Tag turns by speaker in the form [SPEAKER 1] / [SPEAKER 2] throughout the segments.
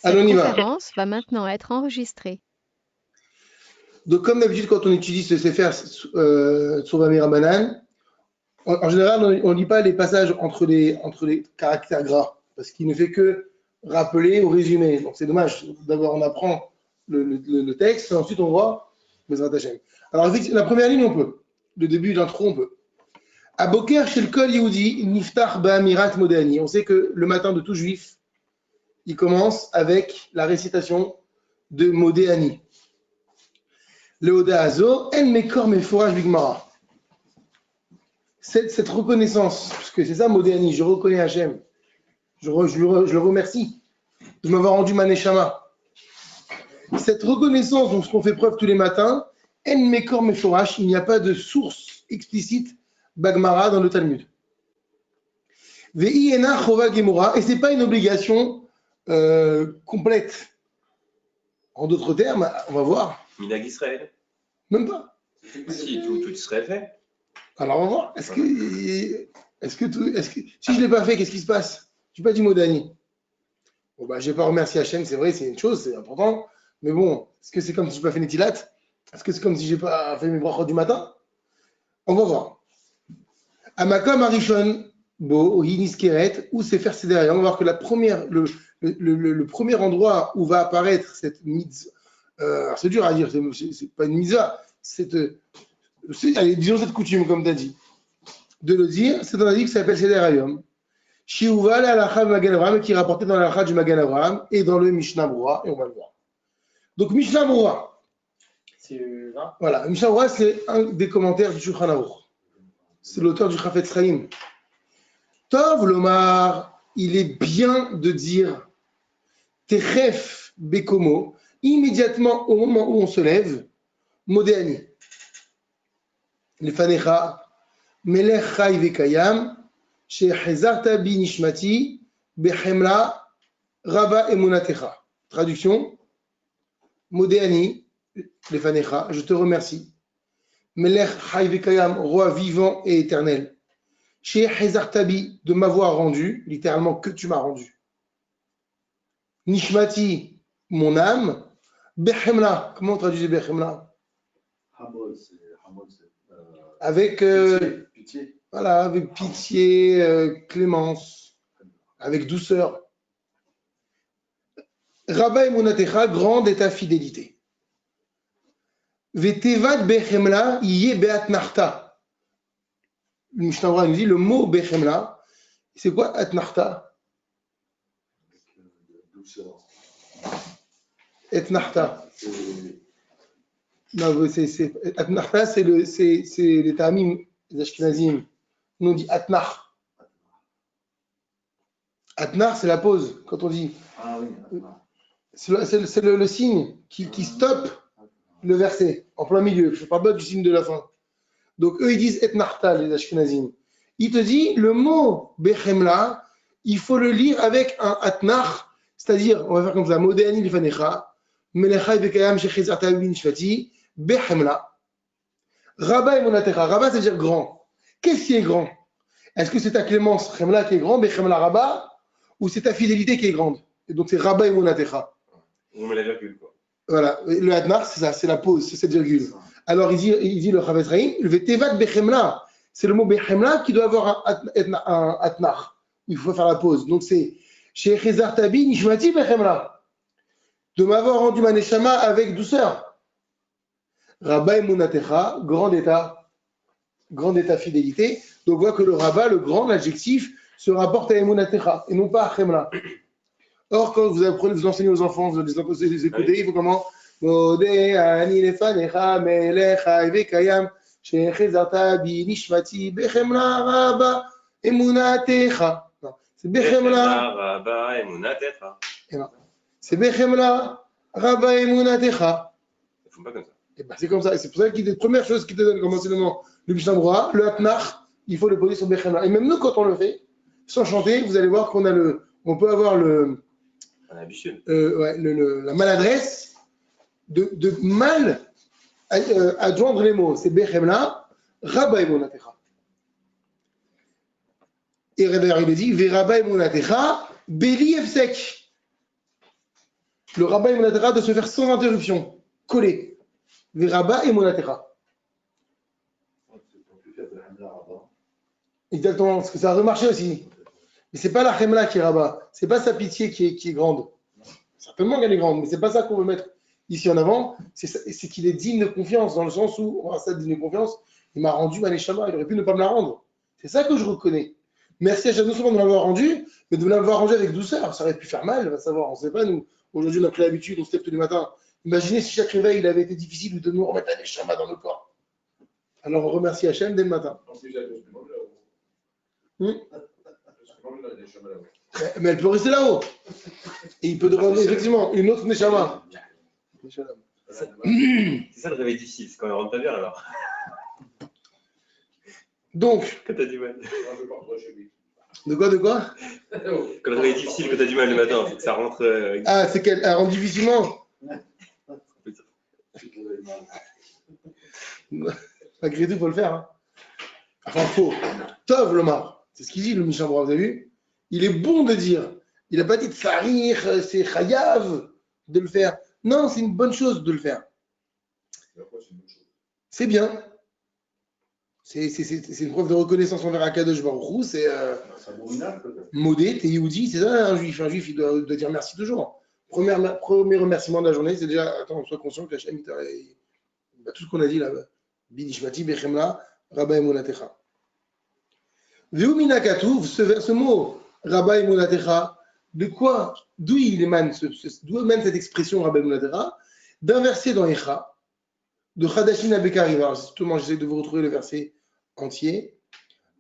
[SPEAKER 1] Alors
[SPEAKER 2] Cette
[SPEAKER 1] on y va.
[SPEAKER 2] conférence va maintenant être enregistrée.
[SPEAKER 1] Donc comme d'habitude quand on utilise ce Sefer Tzouvah Mirabanan, en général on ne lit pas les passages entre les caractères gras, parce qu'il ne fait que rappeler ou résumer. Donc c'est dommage. D'abord on apprend le texte, et ensuite on voit Bezrat Hashem. Alors la première ligne on peut. Le début d'intro on peut. Aboker chez le Kol Yehudi, Niftach Ba'amirat Modani. On sait que le matin de tout juif, il commence avec la récitation de Modéani. Léoda Azo, En Mekor Meforaj Bigmara. Cette reconnaissance, parce que c'est ça Modéani, je reconnais Hachem, je le remercie de m'avoir rendu Maneshama. Cette reconnaissance dont on fait preuve tous les matins, En Mekor Meforaj, il n'y a pas de source explicite Bagmara dans le Talmud. Ve'i Ena Chova Gemora, et ce n'est pas une obligation complète. En d'autres termes, on va voir.
[SPEAKER 3] Minag Israël.
[SPEAKER 1] Même pas.
[SPEAKER 3] Si tout serait fait.
[SPEAKER 1] Alors on va voir. Si je ne l'ai pas fait, qu'est-ce qui se passe? Je n'ai pas dit mot d'Annie. Bon, bah, je n'ai pas remercié Hachem, c'est vrai, c'est une chose, c'est important. Mais bon, est-ce que c'est comme si je n'ai pas fait Netilat? Est-ce que c'est comme si je n'ai pas fait mes brachot du matin? On va voir. Amakom Arishon, Bo, Hiniskeret, où c'est faire derrière. On va voir que le premier endroit où va apparaître cette mitzvah, c'est dur à dire, c'est pas une mitzvah, allez, disons cette coutume, comme tu as dit, de le dire, c'est dans un livre qui s'appelle Seder Hayom. Shiuval al-Achad Magan Avraham, qui est rapporté dans l'Achad du Magan Avraham et dans le Mishnah Brura, et on va le voir. Donc, Mishnah Brura. Voilà, Mishnah Brura, c'est un des commentaires du Shulchan Aruch. C'est l'auteur du Chafetz Chaim. Tov Lomar, il est bien de dire Techef Bekomo, immédiatement au moment où on se lève, Modéani. Lefanecha, Melech Chai Vekayam, Shehezarta bi Nishmati, Behemla, Rabba Emunatecha. Traduction, Modéani, Lefanecha, je te remercie. Melech Chai Vekayam, roi vivant et éternel. Shehezartabi, de m'avoir rendu, littéralement que tu m'as rendu. Nishmati, mon âme. Behemla, comment on traduit Behemla? Avec
[SPEAKER 4] pitié.
[SPEAKER 1] Voilà, avec pitié, clémence, avec douceur. Rabba Emunatecha, grande est ta fidélité. Vetevat Behemla, yé beat narta. Le Mishnah nous dit le mot Behemla, c'est quoi Atnarta?
[SPEAKER 4] Douceur.
[SPEAKER 1] Etnarta. Non, Atnarta, c'est les Tamim, les Ashkenazim. Nous on dit Atnar. Atnar, c'est la pause. Quand on dit.
[SPEAKER 4] Ah oui,
[SPEAKER 1] c'est le signe qui stoppe le verset en plein milieu. Je ne parle pas du signe de la fin. Donc eux, ils disent Etnarta, les Ashkenazim. Il te dit le mot Behemla, il faut le lire avec un Atnar, c'est-à-dire, on va faire comme ça, Modéani Lifanecha, Melechai Bekayam Shechizarta Nishvati, Behemla. Rabba et Monatecha. Rabba, c'est-à-dire grand. Qu'est-ce qui est grand? Est-ce que c'est ta clémence, Chemla, qui est grand, Behemla Rabba, ou c'est ta fidélité qui est grande? Et donc c'est Rabba et Monatecha.
[SPEAKER 3] On met la virgule, quoi.
[SPEAKER 1] Voilà, le Atnar, c'est ça, c'est la pause, c'est cette virgule. Alors il dit le Chafetz Chaim, le Vetevat Behemla, c'est le mot Behemla qui doit avoir un Atnar. Il faut faire la pause. Donc c'est Shechezar Tabi Nishmati Behemla, de m'avoir rendu ma neshama avec douceur. Rabba et Munatecha, grand état fidélité. Donc on voit que le Rabba, le grand, l'adjectif, se rapporte à Emunatecha et non pas à Chemla. Or, quand vous apprenez, vous enseignez aux enfants, vous les écoutez, il faut comment? Modéani lefanecha melechai vekayam shechezarta bi nishmati bechemla rabba emunatecha. C'est bechemla
[SPEAKER 3] Rabba Emunatecha.
[SPEAKER 1] C'est bechemla rabba emunatecha.
[SPEAKER 3] Ils font pas comme ça.
[SPEAKER 1] Et ben c'est comme ça. Et c'est pour ça que la première chose qui te donne comme enseignement le Mishnah Brura, le Atnach, il faut le poser sur bechemla. Et même nous, quand on le fait, sans chanter, vous allez voir on peut avoir la maladresse de mal adjoindre les mots. C'est Bechemla, Rabba Emunatecha. Et d'ailleurs, il dit, Ve Rabba Emunatecha, Beli Efsek. le rabbin et Monatecha de se faire sans interruption, collé. Les rabbins et Monatecha. Exactement, parce que ça a remarché aussi. Mais c'est pas la chemla qui est rabat, c'est pas sa pitié qui est grande. Certainement qu'elle est grande, mais c'est pas ça qu'on veut mettre ici en avant. C'est qu'il est digne de confiance, dans le sens où, on ça digne de confiance, il m'a rendu ma neshama, il aurait pu ne pas me la rendre. C'est ça que je reconnais. Merci à Shem souvent de l'avoir rendu, mais de l'avoir rendu avec douceur. Ça aurait pu faire mal, on va savoir, on ne sait pas, nous. Aujourd'hui, on a pris l'habitude, on se lève tous les matins. Imaginez si chaque réveil, il avait été difficile de nous remettre la neshama dans le corps. Alors on remercie Hachem dès le matin. Mais elle peut rester là-haut. Et il peut demander effectivement une autre neshama.
[SPEAKER 3] C'est ça le réveil difficile, c'est quand on rentre pas bien alors.
[SPEAKER 1] Donc.
[SPEAKER 3] Quand t'as du mal.
[SPEAKER 1] De quoi
[SPEAKER 3] Quand le réveil est difficile, quand t'as du mal le matin, faut que ça rentre.
[SPEAKER 1] Ah, c'est qu'elle rentre difficilement. Malgré tout, il faut le faire. Hein. Enfin, faux. Tov Lomar. C'est ce qu'il dit, le Mishnah Berurah, vous avez vu? Il est bon de dire. Il n'a pas dit de farir, c'est chayav de le faire. Non, c'est une bonne chose de le faire. C'est bien. C'est une preuve de reconnaissance envers Akadosh Baruch Hu. C'est modé, t'es Yehudi, c'est ça un juif. Un juif, il doit dire merci toujours. Premier remerciement de la journée, c'est déjà, attends, sois conscient que Hachem, tout ce qu'on a dit là, Bidishmati, Bechemla, Rabba et Monatecha. Veumina Katouv, ce mot, Rabba et Monatecha, de quoi, d'où émane cette expression Rabba et Monatecha? D'un verset dans Echa, de Chadashin Abekarim. Alors, justement, j'essaie de vous retrouver le verset entier.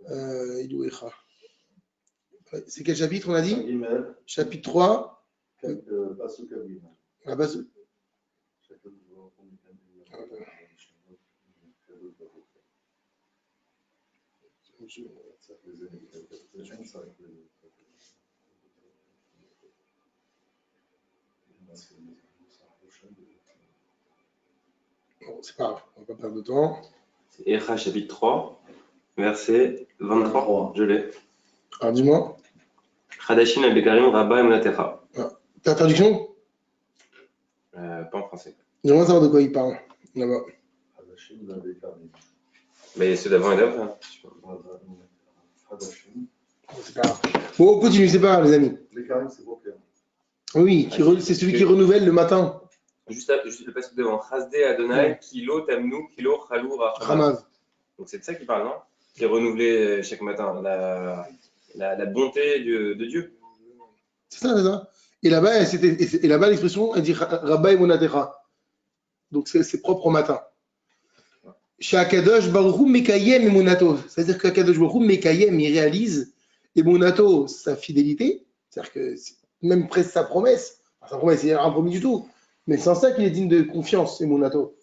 [SPEAKER 1] Echa. C'est quel chapitre, on a dit? Chapitre 3. La base. Bon, c'est pas grave, on va pas perdre de temps.
[SPEAKER 3] C'est Echa chapitre 3, verset 23. Je l'ai.
[SPEAKER 1] Alors dis-moi.
[SPEAKER 3] Chadashin Abekarim, Rabba et Monatecha.
[SPEAKER 1] Ta traduction?
[SPEAKER 3] Pas en français.
[SPEAKER 1] J'aimerais savoir de quoi il parle. Là-bas.
[SPEAKER 3] Mais ceux d'avant et d'après. Hein.
[SPEAKER 1] C'est pas grave. Bon, on continue, c'est pas grave, les amis. Oui, c'est celui qui renouvelle le matin.
[SPEAKER 3] Juste le passage devant. Chasde Adonai, Kilo Tamnu, Kilo Chalou Rachamav. Donc c'est de ça qu'il parle, non? Qui est renouvelé chaque matin. La bonté de Dieu.
[SPEAKER 1] C'est ça. Et là-bas, l'expression, elle dit Rabba et Monatecha. Donc c'est propre au matin. Chez Akadosh Baruch Hu Mekayem Emunato. C'est-à-dire qu'Akadosh Baruch Hu Mekayem, il réalise Emunato, sa fidélité. C'est-à-dire que même presque sa promesse, il n'est pas promis du tout. Mais c'est en ça qu'il est digne de confiance, Emunato.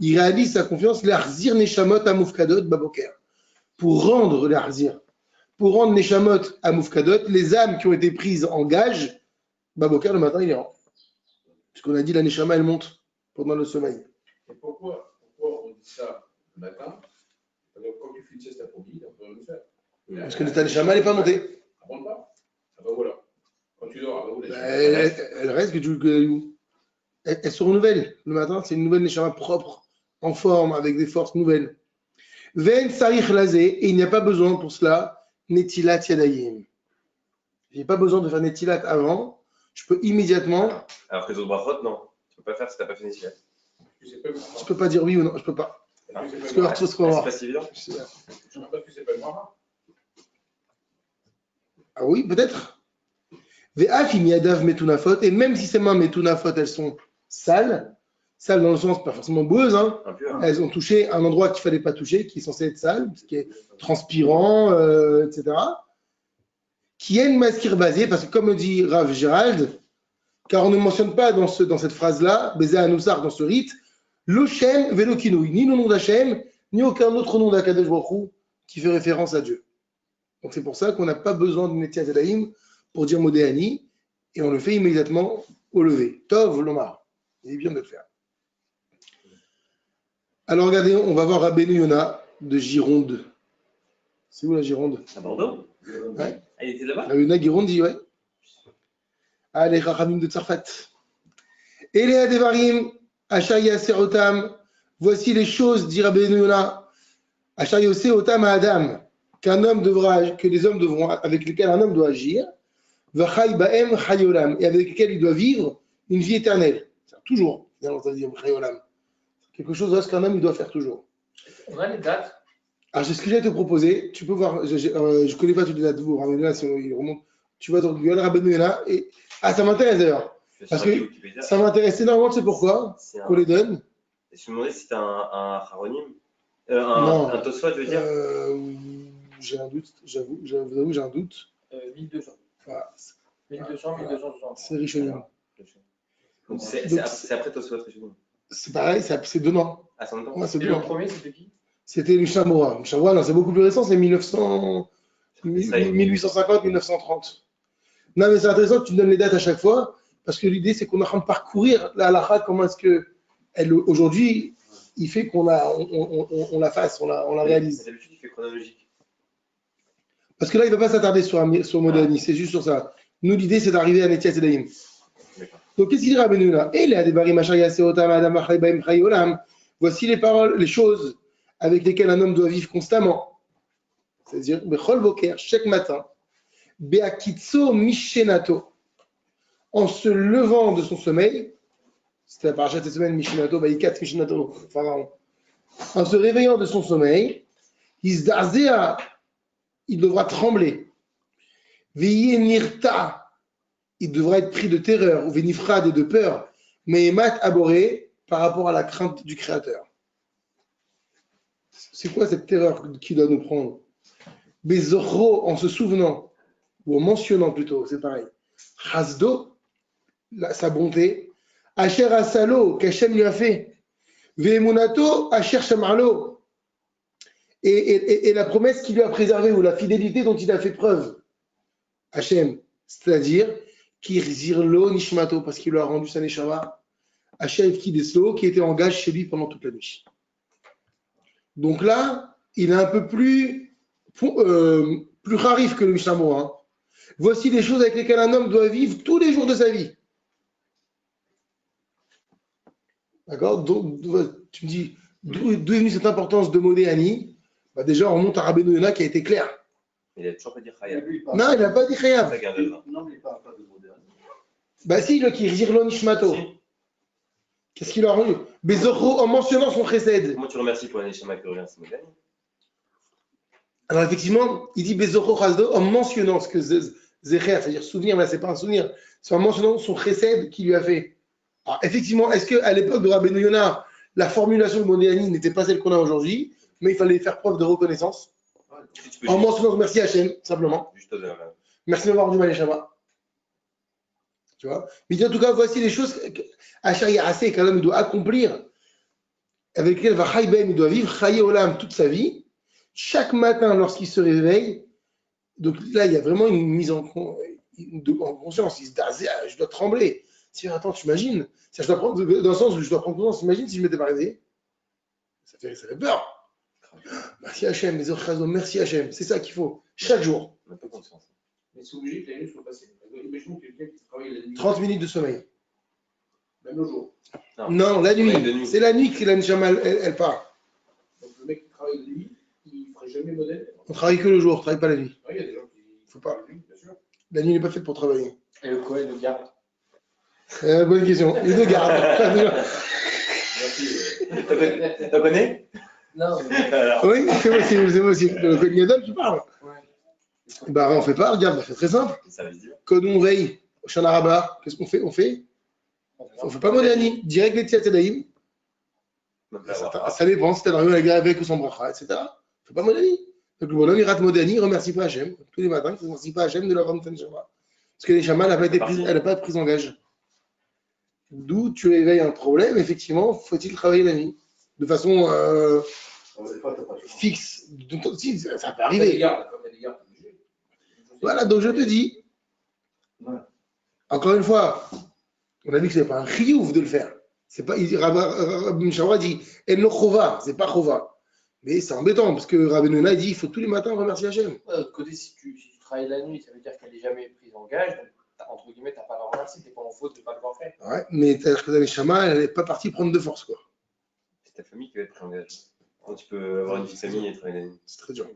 [SPEAKER 1] Il réalise sa confiance, l'Arzir Neshamot Amoufkadot Baboker. Pour rendre l'Arzir, pour rendre Neshamot Amoufkadot, les âmes qui ont été prises en gage, Baboker, le matin, il est rend. Puisqu'on a dit la Neshama, elle monte pendant le sommeil.
[SPEAKER 4] Et pourquoi on dit ça le matin? Alors, quand tu fais une sieste après-midi, on peut le faire.
[SPEAKER 1] Parce que l'état Neshama, elle n'est pas montée.
[SPEAKER 4] Ça ne monte pas. Ah ben voilà. Quand tu dors, ah ben
[SPEAKER 1] elle reste que elle se renouvelle. Le matin, c'est une nouvelle Neshama propre, en forme, avec des forces nouvelles. Ven sarich lazé, et il n'y a pas besoin pour cela, netilat yadayim. Il n'y a pas besoin de faire netilat avant. Je peux immédiatement.
[SPEAKER 3] Alors que les autres brachot, non. Tu peux pas faire si tu n'as pas fait netilat.
[SPEAKER 1] Je peux pas dire oui ou non, je peux pas.
[SPEAKER 3] Parce
[SPEAKER 1] que
[SPEAKER 3] c'est pas si évident.
[SPEAKER 4] Je ne sais pas que c'est pas le Mara.
[SPEAKER 1] Ah oui, peut-être. Ve'afim yadav metunafot, et même si ces mains metunafot, elles sont sales dans le sens pas forcément boueuses, hein. Elles ont touché un endroit qu'il fallait pas toucher, qui est censé être sale, qui est transpirant, etc. Qui est une maskir basée, parce que comme dit Rav Gérald, car on ne mentionne pas dans cette phrase-là, Bézé Anoussar, dans ce rite, l'Oshem Velokinouï, ni le nom d'Hachem, ni aucun autre nom d'Akadosh Baruch Hu qui fait référence à Dieu. Donc c'est pour ça qu'on n'a pas besoin de Netiat Yadayim pour dire Modéani, et on le fait immédiatement au lever. Tov Lomar. Il est bien de le faire. Alors regardez, on va voir Rabbeinu Yona de Gironde. C'est où la Gironde?
[SPEAKER 3] À Bordeaux?
[SPEAKER 1] Ouais.
[SPEAKER 3] Ah, il était là-bas?
[SPEAKER 1] Rabbeinu Yona Gironde dit, ouais. Ah, les Rachamim de Tzarfat. Elea Devarim, Asher Yaserotam, voici les choses, dit Rabbeinu Yonah, Asher Yaserotam à Adam, que les hommes devront, avec lesquels un homme doit agir, Vachai Baem Chayolam, et avec lesquels il doit vivre une vie éternelle. Toujours, finalement, ça veut dire Chayolam. Quelque chose qu'un homme il doit faire toujours.
[SPEAKER 5] On a les dates.
[SPEAKER 1] Alors, c'est ce que j'ai à te proposer. Tu peux voir, je ne connais pas toutes les dates, vous, Rabbeinu Yonah, si il remonte. Tu vas dans Google, Rabbeinu Yonah, et. Ah, ça m'intéresse d'ailleurs. Parce que ça m'intéresse énormément, tu sais pourquoi qu'on les donne.
[SPEAKER 3] Et je me demandais si c'était un Haronim, un Tosfot, je veux dire.
[SPEAKER 1] J'ai un doute, j'avoue, j'ai un doute.
[SPEAKER 5] 1200.
[SPEAKER 1] Voilà.
[SPEAKER 5] 1260.
[SPEAKER 1] C'est Rishonim.
[SPEAKER 3] Donc c'est après Tosfot, Rishonim.
[SPEAKER 1] C'est pareil, c'est demain.
[SPEAKER 3] Ah, c'est en même temps.
[SPEAKER 1] Ouais, c'est
[SPEAKER 5] Et
[SPEAKER 1] demain.
[SPEAKER 5] le premier, c'était qui?
[SPEAKER 1] C'était Mishnah Mora. Mishnah Mora, non, c'est beaucoup plus récent, c'est 1850, 1930. Non, mais c'est intéressant que tu me donnes les dates à chaque fois, parce que l'idée, c'est qu'on est en train de parcourir la halakha, comment est-ce que, aujourd'hui, il fait qu'on la fasse, on la réalise.
[SPEAKER 3] D'habitude, il fait chronologique.
[SPEAKER 1] Parce que là, il ne va pas s'attarder sur Modani, c'est juste sur ça. Nous, l'idée, c'est d'arriver à Netiat Sedaïm. Donc, qu'est-ce qu'il dit Rabbeinu là? Voici les paroles, les choses avec lesquelles un homme doit vivre constamment. C'est-à-dire, chaque matin, Beakitso Mishenato, en se levant de son sommeil, c'était la paracha de cette semaine, Mishenato, Baikat Mishenato, Pharaon. En se réveillant de son sommeil, Izdazea, il devra trembler. Veillé Nirta, il devra être pris de terreur, ou Venifrad et de peur, mais Mat Aboré, par rapport à la crainte du Créateur. C'est quoi cette terreur qui doit nous prendre? Bezochro, en se souvenant, ou en mentionnant plutôt, c'est pareil. Chasdo, sa bonté. Asher Asalo, qu'Hachem lui a fait. Ve'emunato, Asher Shamarlo. Et la promesse qu'il lui a préservée, ou la fidélité dont il a fait preuve. Hachem, c'est-à-dire, Kirzirlo Nishmato, parce qu'il lui a rendu sa Neshama. Hachem Kideslo, qui était en gage chez lui pendant toute la nuit. Donc là, il est un peu plus rarif que le Mishnah Mora, hein. Voici les choses avec lesquelles un homme doit vivre tous les jours de sa vie. D'accord? Donc, tu me dis, d'où est venue cette importance de Modéani? Bah déjà, on remonte à Rabbeinu Yonah qui a été clair.
[SPEAKER 3] Il a toujours pas dit Chayav.
[SPEAKER 1] Non, il n'a pas dit Chayav.
[SPEAKER 4] Non, mais il ne parle pas de moderne.
[SPEAKER 1] Bah si, le Kirzirlo Nishmato. Qu'est-ce qu'il a rendu? Bezochro, en mentionnant son chesed.
[SPEAKER 3] Comment tu remercies pour la Neshama qui revient, c'est Modani?
[SPEAKER 1] Alors effectivement, il dit Bezochro Chasdo en mentionnant ce que Zecher, c'est-à-dire souvenir, mais ce n'est pas un souvenir, c'est en mentionnant son chesed qu'il lui a fait. Alors effectivement, est-ce qu'à l'époque de Rabbeinu Yonah, la formulation de Modéani n'était pas celle qu'on a aujourd'hui, mais il fallait faire preuve de reconnaissance en mentionnant merci Hachem, simplement. Merci de m'avoir rendu ma Neshama. Tu vois? Mais il dit en tout cas, voici les choses qu'Hachem Yarasé, qu'un homme doit accomplir, avec lesquelles il doit vivre Chaye Olam toute sa vie. Chaque matin, lorsqu'il se réveille, donc là, il y a vraiment une mise en conscience. Il se dit, je dois trembler. Si, attends, tu imagines? Si je dois prendre, dans le sens où je dois prendre conscience, imagine si je m'étais pas réveillé. Ça fait peur. Merci Hachem, mes orchazos, merci Hachem. C'est ça qu'il faut, chaque jour.
[SPEAKER 3] On n'a pas conscience.
[SPEAKER 4] Mais c'est obligé que la nuit soit passée. Imaginons quelqu'un qui travaille la nuit.
[SPEAKER 1] 30 minutes de sommeil.
[SPEAKER 4] Même le jour.
[SPEAKER 1] Non, la nuit. C'est la nuit que la Neshama, elle part.
[SPEAKER 4] Donc le mec qui travaille la nuit, il ne ferait jamais modèle.
[SPEAKER 1] On travaille que le jour, on ne travaille pas la nuit.
[SPEAKER 4] Il y a des gens qui.
[SPEAKER 1] Faut pas.
[SPEAKER 4] Bien sûr.
[SPEAKER 1] La nuit n'est pas faite pour travailler.
[SPEAKER 5] Et le Kohen le garde.
[SPEAKER 1] Bonne question. Les deux gardes.
[SPEAKER 3] T'as connais?
[SPEAKER 5] Non,
[SPEAKER 1] Oui, c'est possible. Le Kohen Gadol, tu parles.
[SPEAKER 5] Ouais.
[SPEAKER 1] Bah, on ne fait pas, regarde, c'est très simple.
[SPEAKER 3] Ça veut dire.
[SPEAKER 1] Quand on veille au Shana Rabbah, qu'est-ce qu'on fait? On ne fait pas Modéani, direct les Tziatzedaïm. Ça dépend, si tu as arrivé avec ou sans bracha, etc. On ne fait pas Modéani. Donc le bonhomme, il rate Modéani, il ne remercie pas Hachem. Tous les matins, il ne remercie pas Hachem de leur rendre Neshama. Parce que les Neshama, elle n'a pas été prise en gage. D'où tu éveilles un problème, effectivement, faut-il travailler la nuit de façon fixe. Si, ça peut arriver. Voilà, donc je te dis, encore une fois, on a dit que ce n'est pas un chiyuv de le faire. C'est pas, Rabbi Mishawra dit, el no chova, c'est pas chova. Mais c'est embêtant, parce que Rabbi dit, il faut tous les matins remercier Hachem.
[SPEAKER 5] de l'autre côté, si tu travailles la nuit, ça veut dire qu'elle n'est jamais prise en gage. Donc, entre guillemets, tu n'as pas à le remercier, tu n'es pas en faute de ne pas l'avoir fait.
[SPEAKER 1] Ouais, mais c'est-à-dire que la Neshama, elle n'est pas partie prendre de force, quoi.
[SPEAKER 3] C'est ta famille qui va être pris en gage. Quand tu peux avoir une vie de famille et être une amie.
[SPEAKER 1] C'est très dur.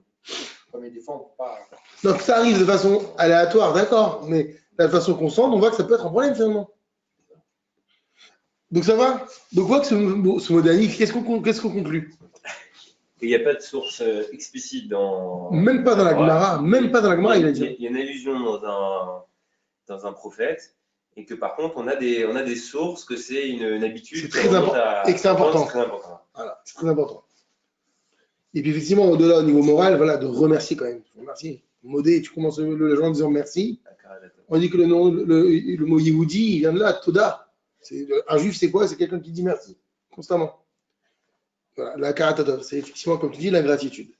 [SPEAKER 5] Mais des fois, on ne peut pas.
[SPEAKER 1] Donc ça arrive de façon aléatoire, d'accord, mais de la façon constante, on voit que ça peut être un problème finalement. Donc ça va. Donc on voit que ce modalif, qu'est-ce qu'on conclut?
[SPEAKER 3] Il n'y a pas de source explicite dans.
[SPEAKER 1] Même pas dans la Gemara, même pas dans la Gemara, il a dit.
[SPEAKER 3] Il y a une allusion dans un prophète, et que par contre, on a des sources que c'est une habitude.
[SPEAKER 1] C'est très important. Et que c'est important.
[SPEAKER 3] C'est très important.
[SPEAKER 1] Voilà, c'est très important. Et puis effectivement, au-delà au niveau moral, voilà, de remercier quand même. Remercier. Modé, tu commences le jour en disant merci. On dit que le mot Yehoudi, il vient de là, Toda. Un juif, c'est quoi? C'est quelqu'un qui dit merci, constamment. Voilà, la karatatov, c'est effectivement, comme tu dis, la gratitude.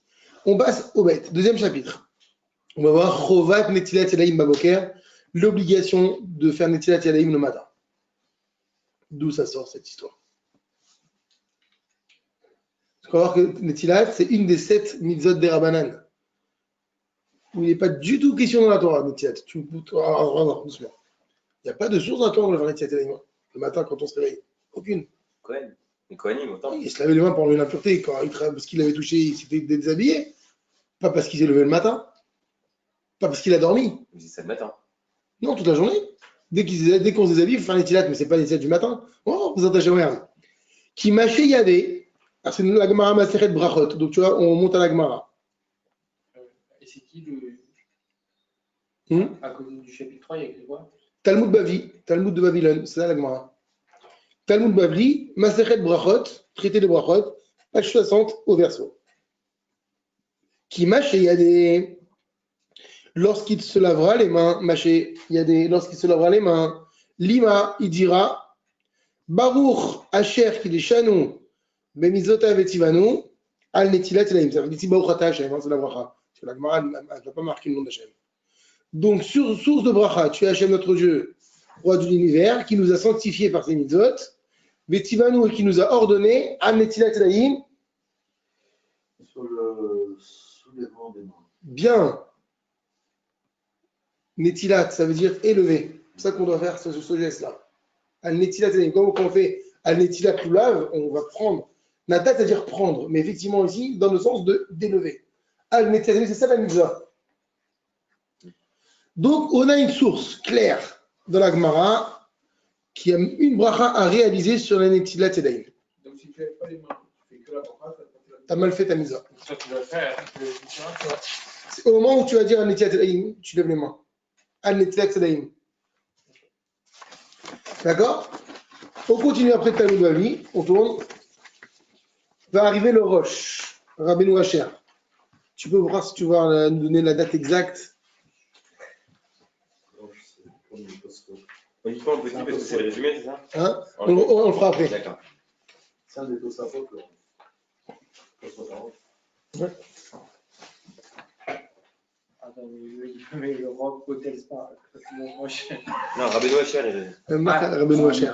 [SPEAKER 1] On passe au bête, deuxième chapitre. On va voir Chovat Netilat Yadayim Baboker, l'obligation de faire Netilat Yadayim le matin. D'où ça sort cette histoire? On va voir que Netilat, c'est une des 7 mitzvot des Rabbanan, où il n'est pas du tout question dans la Torah, Netilat. Doucement. Il n'y a pas de source dans la Torah pour le faire Netilat Yadayim le matin quand on se réveille. Aucune.
[SPEAKER 3] Cohen. Les Kohanim, autant.
[SPEAKER 1] Il se lavait les mains pour enlever l'impureté. Parce qu'il avait touché, il s'était déshabillé. Pas parce qu'il s'est levé le matin. Pas parce qu'il a dormi.
[SPEAKER 3] Il dit ça le matin.
[SPEAKER 1] Non, toute la journée. Dès qu'on se déshabille, il faut faire Netilat, mais ce n'est pas Netilat du matin. Oh, vous attachez rien. Qui mâchait Yadé. C'est la Gemara Maseret Brachot. Donc tu vois, on monte à la Gemara.
[SPEAKER 5] Et c'est qui à côté du chapitre 3, il y a écrit quoi?
[SPEAKER 1] Talmud Bavi, Talmud de Babylone, c'est ça la Gemara. Talmud Bavli, Maseret Brachot, traité de Brachot, page 60 au verso. Qui mâché Yadé, lorsqu'il se lavera les mains, mâché Yadé, lorsqu'il se lavera les mains, Lima, il dira, Baruch Asher Kideshanu, Bemizota Vetivanu, Al Netilat Elaim. Ça veut dire Baruch Ata Hashem, c'est la bracha. Parce que la Gemara ne va pas marquer le nom d'Hachem. Donc, sur source de bracha, tu es Hashem notre Dieu, roi de l'univers, qui nous a sanctifiés par ses mitzvot, Vetivanu, et qui nous a ordonné, Al Netilat Elaim.
[SPEAKER 6] Sur le soulèvement des mains.
[SPEAKER 1] Bien. Netilat, ça veut dire élevé. C'est ça qu'on doit faire, ce geste-là. Al Netilat Elaim. Comme on fait Al Netilat Lulav, on va prendre. Natat, c'est-à-dire prendre, mais effectivement ici, dans le sens d'élever. Al Netilat Elaim, c'est ça la mitzvah. Donc, on a une source claire dans la Gemara qui a une bracha à réaliser sur la Netilat Elaim.
[SPEAKER 4] Donc, si tu n'avais pas les mains, tu fais que la bracha,
[SPEAKER 1] tu as mal fait ta mitzvah.
[SPEAKER 5] Ça, tu dois faire.
[SPEAKER 1] C'est au moment où tu vas dire Al Netilat Elaim, tu lèves les mains. Al Netilat Elaim. D'accord? On continue après Talmud Bavli, on tourne. Va arriver le Rosh, Rabbeinu Asher. Tu peux voir si tu veux nous donner la date exacte.
[SPEAKER 3] Uniquement le petit parce que c'est le résumé, c'est ça?
[SPEAKER 1] Hein? On le fera après.
[SPEAKER 3] D'accord.
[SPEAKER 6] C'est un des Tosafot, là.
[SPEAKER 1] Ouais.
[SPEAKER 5] Attends, mais le rock Hotel Spa.
[SPEAKER 3] Non, Rabbeinu Asher, il est.
[SPEAKER 1] Rabbeinu Asher.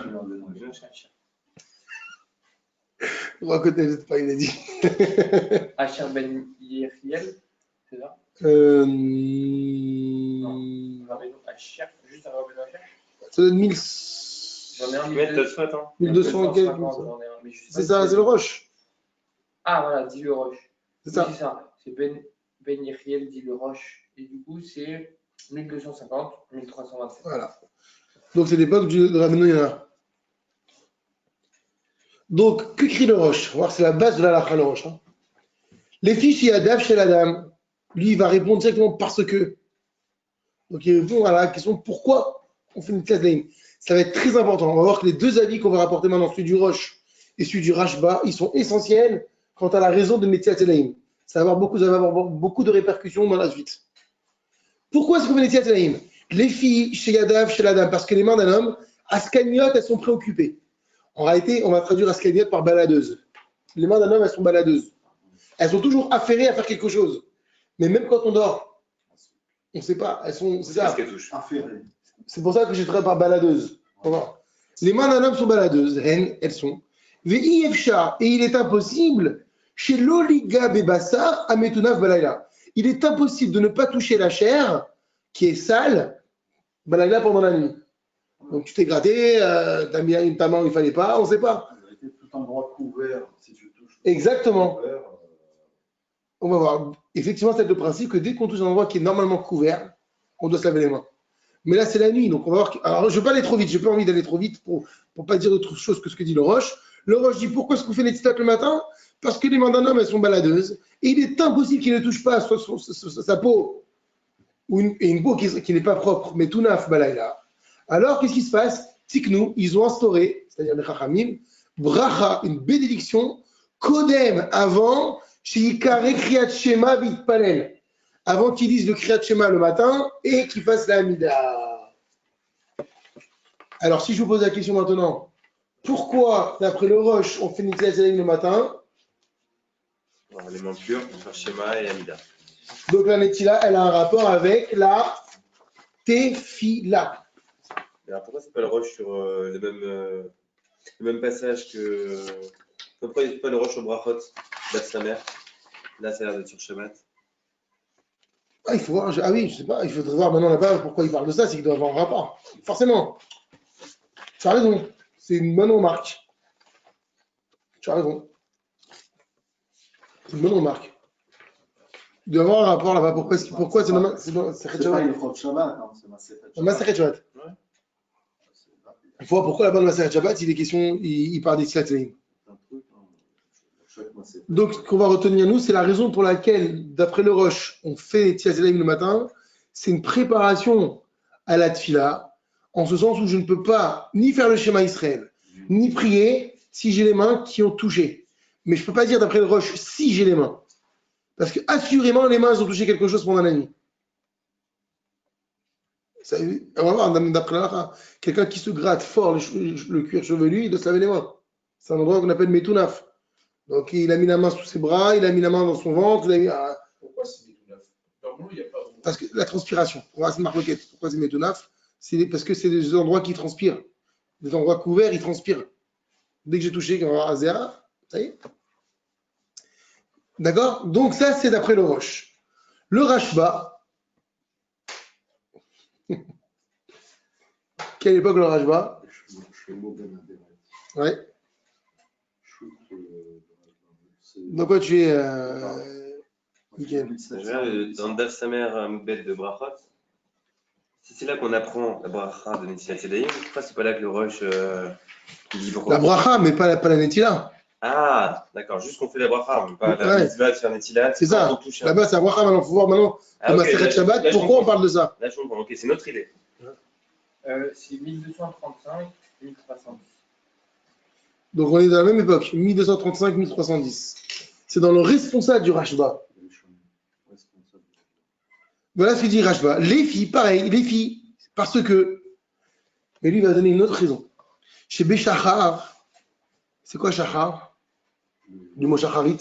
[SPEAKER 1] Rock côté, je sais pas, il a dit.
[SPEAKER 5] Asher Ben Yeriel, c'est ça? Rabbeinu Asher, juste un Rabbeinu Asher?
[SPEAKER 1] Ça donne 1000.
[SPEAKER 5] J'en ai un
[SPEAKER 1] 1200 quelques. C'est ça, c'est le Roche.
[SPEAKER 5] Ah voilà, dit le Roche.
[SPEAKER 1] C'est ça.
[SPEAKER 5] Oui, c'est ça. C'est Ben Yeriel, dit le Roche. Et du coup, c'est 1250, 1327.
[SPEAKER 1] Voilà. Donc c'est l'époque de Rabbeinu Yonah. Donc, que crie le Roche? On va voir, c'est la base de la halakha, le Roche. Hein. Les fiches, il y a Dav chez la dame. Lui, il va répondre directement parce que. Donc, il répond à la question pourquoi on fait une Netilat. Ça va être très important. On va voir que les deux avis qu'on va rapporter maintenant, celui du Roche et celui du Rashba, ils sont essentiels quant à la raison de Netilat. Ça va avoir beaucoup de répercussions dans la suite. Pourquoi est-ce qu'on fait Netilat? Les filles, chez Yadav, chez la dame, parce que les mains d'un homme, Askaniot, elles sont préoccupées. En réalité, on va traduire Askaniot par baladeuse. Les mains d'un homme, elles sont baladeuses. Elles sont toujours affairées à faire quelque chose. Mais même quand on dort, on ne sait pas. Elles sont. C'est ça. C'est pour ça que j'ai traduit par baladeuse. Voilà. Les mains d'un homme sont baladeuses. Elles sont. Ve'ifsha, et il est impossible, chez l'oliga bebassar ametunav balayla. Il est impossible de ne pas toucher la chair qui est sale Balagla pendant la nuit. Donc tu t'es gratté, t'as mis ta main où il fallait pas, on ne sait pas.
[SPEAKER 6] En vérité, tout endroit couvert, si tu touches.
[SPEAKER 1] Exactement.
[SPEAKER 6] Couvert,
[SPEAKER 1] On va voir. Effectivement, c'est le principe que dès qu'on touche un endroit qui est normalement couvert, on doit se laver les mains. Mais là, c'est la nuit, donc on va voir. Alors, je ne veux pas aller trop vite, je n'ai pas envie d'aller trop vite pour ne pas dire autre chose que ce que dit le Roche. Le Roche dit pourquoi est-ce qu'on fait les titates le matin? Parce que les mains d'un homme, elles sont baladeuses. Et il est impossible qu'il ne touche pas sa peau, ou une peau qui n'est pas propre, mais tout neuf, balaïla. Alors, qu'est-ce qui se passe? Tiknou, ils ont instauré, c'est-à-dire les Chachamim, bracha, une bénédiction, kodem, avant, sheyikare kriyat shema vitpalel, avant qu'ils disent le kriyat shema le matin et qu'ils fassent la Hamida. Alors, si je vous pose la question maintenant, pourquoi, d'après le Roche, on fait Netilat Yadayim le matin?
[SPEAKER 3] Alors, les mains pures pour faire Shema et Amida.
[SPEAKER 1] Donc la Netila, elle a un rapport avec la Tefila.
[SPEAKER 3] Alors pourquoi c'est pas le Roche sur le même passage que. Pourquoi il n'y a pas le Roche au Brachot d'Av Samer? Là, ça a l'air d'être sur Shabbat.
[SPEAKER 1] Ah, il faut voir, oui, je sais pas, il faudrait voir maintenant là-bas pourquoi il parle de ça, c'est qu'il doit avoir un rapport. Forcément. Tu as raison, c'est une bonne remarque. Tu as raison. C'est une bonne remarque. Il doit avoir un rapport là-bas, pourquoi c'est dans
[SPEAKER 6] c'est pas une Chod Shabbat, hein, c'est
[SPEAKER 1] Maseret Shabbat. Il faut voir pourquoi là-bas dans Maseret Shabbat, il est question, il parle des Tzilat Yadayim. Donc, ce qu'on va retenir, nous, c'est la raison pour laquelle, d'après le Roche, on fait les Tzilat Yadayim le matin. C'est une préparation à la Tfila, en ce sens où je ne peux pas ni faire le schéma Israël, ni prier si j'ai les mains qui ont touché. Mais je ne peux pas dire, d'après le Roche, si j'ai les mains. Parce que, assurément, les mains, elles ont touché quelque chose pendant la nuit. Ça, on va voir, d'après là, quelqu'un qui se gratte fort le cuir chevelu, il doit se laver les mains. C'est un endroit qu'on appelle Metunaf. Donc, il a mis la main sous ses bras, il a mis la main dans son ventre.
[SPEAKER 4] Pourquoi c'est Metunaf? Normalement, il n'y a pas.
[SPEAKER 1] Parce que la transpiration. On va se marquer. Pourquoi c'est Metunaf? C'est parce que c'est des endroits qui transpirent. Des endroits couverts, ils transpirent. Dès que j'ai touché un Zéa, ça y est. D'accord? Donc, ça, c'est d'après le Roche. Le Rashba. Quelle époque le Rashba? Ouais. Donc quoi tu es Mickaël?
[SPEAKER 3] Dans le Daf Samer Moukbet de Brachot, si c'est là qu'on apprend la bracha de Netilat Yadayim, pourquoi c'est pas là que le Roche libre?
[SPEAKER 1] La bracha, mais pas la Netila.
[SPEAKER 3] Ah, d'accord, juste qu'on fait la bracha, mais pas la mitzvah de faire Netilat.
[SPEAKER 1] C'est ça. Là-bas, c'est la bracha. Maintenant, il faut voir maintenant, comme la Maseret Shabbat, pourquoi on parle de ça?
[SPEAKER 3] Là, je comprends. Ok, c'est notre idée.
[SPEAKER 5] C'est 1235, 1310.
[SPEAKER 1] Donc, on est dans la même époque, 1235-1310. C'est dans le responsable du Rashba. Voilà ce que dit Rashba. Les filles, pareil, les filles, parce que, mais lui va donner une autre raison. Chez Béchachar, c'est quoi Shachar? Du mot Shacharit.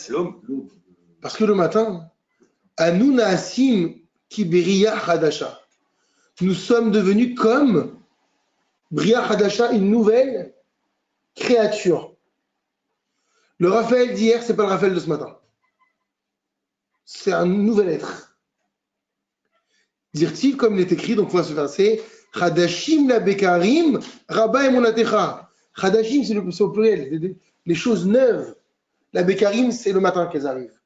[SPEAKER 1] Parce que le matin, Anu Naasim Kiberia Hadasha. Nous sommes devenus comme Bria Hadasha, une nouvelle créature. Le Raphaël d'hier, c'est pas le Raphaël de ce matin. C'est un nouvel être. Dire-t-il, comme il est écrit, donc voilà ce verset, Hadashim la Bekarim, Rabba Emunatecha. Hadashim, c'est au pluriel, les choses neuves. La Bekarim, c'est le matin qu'elles arrivent.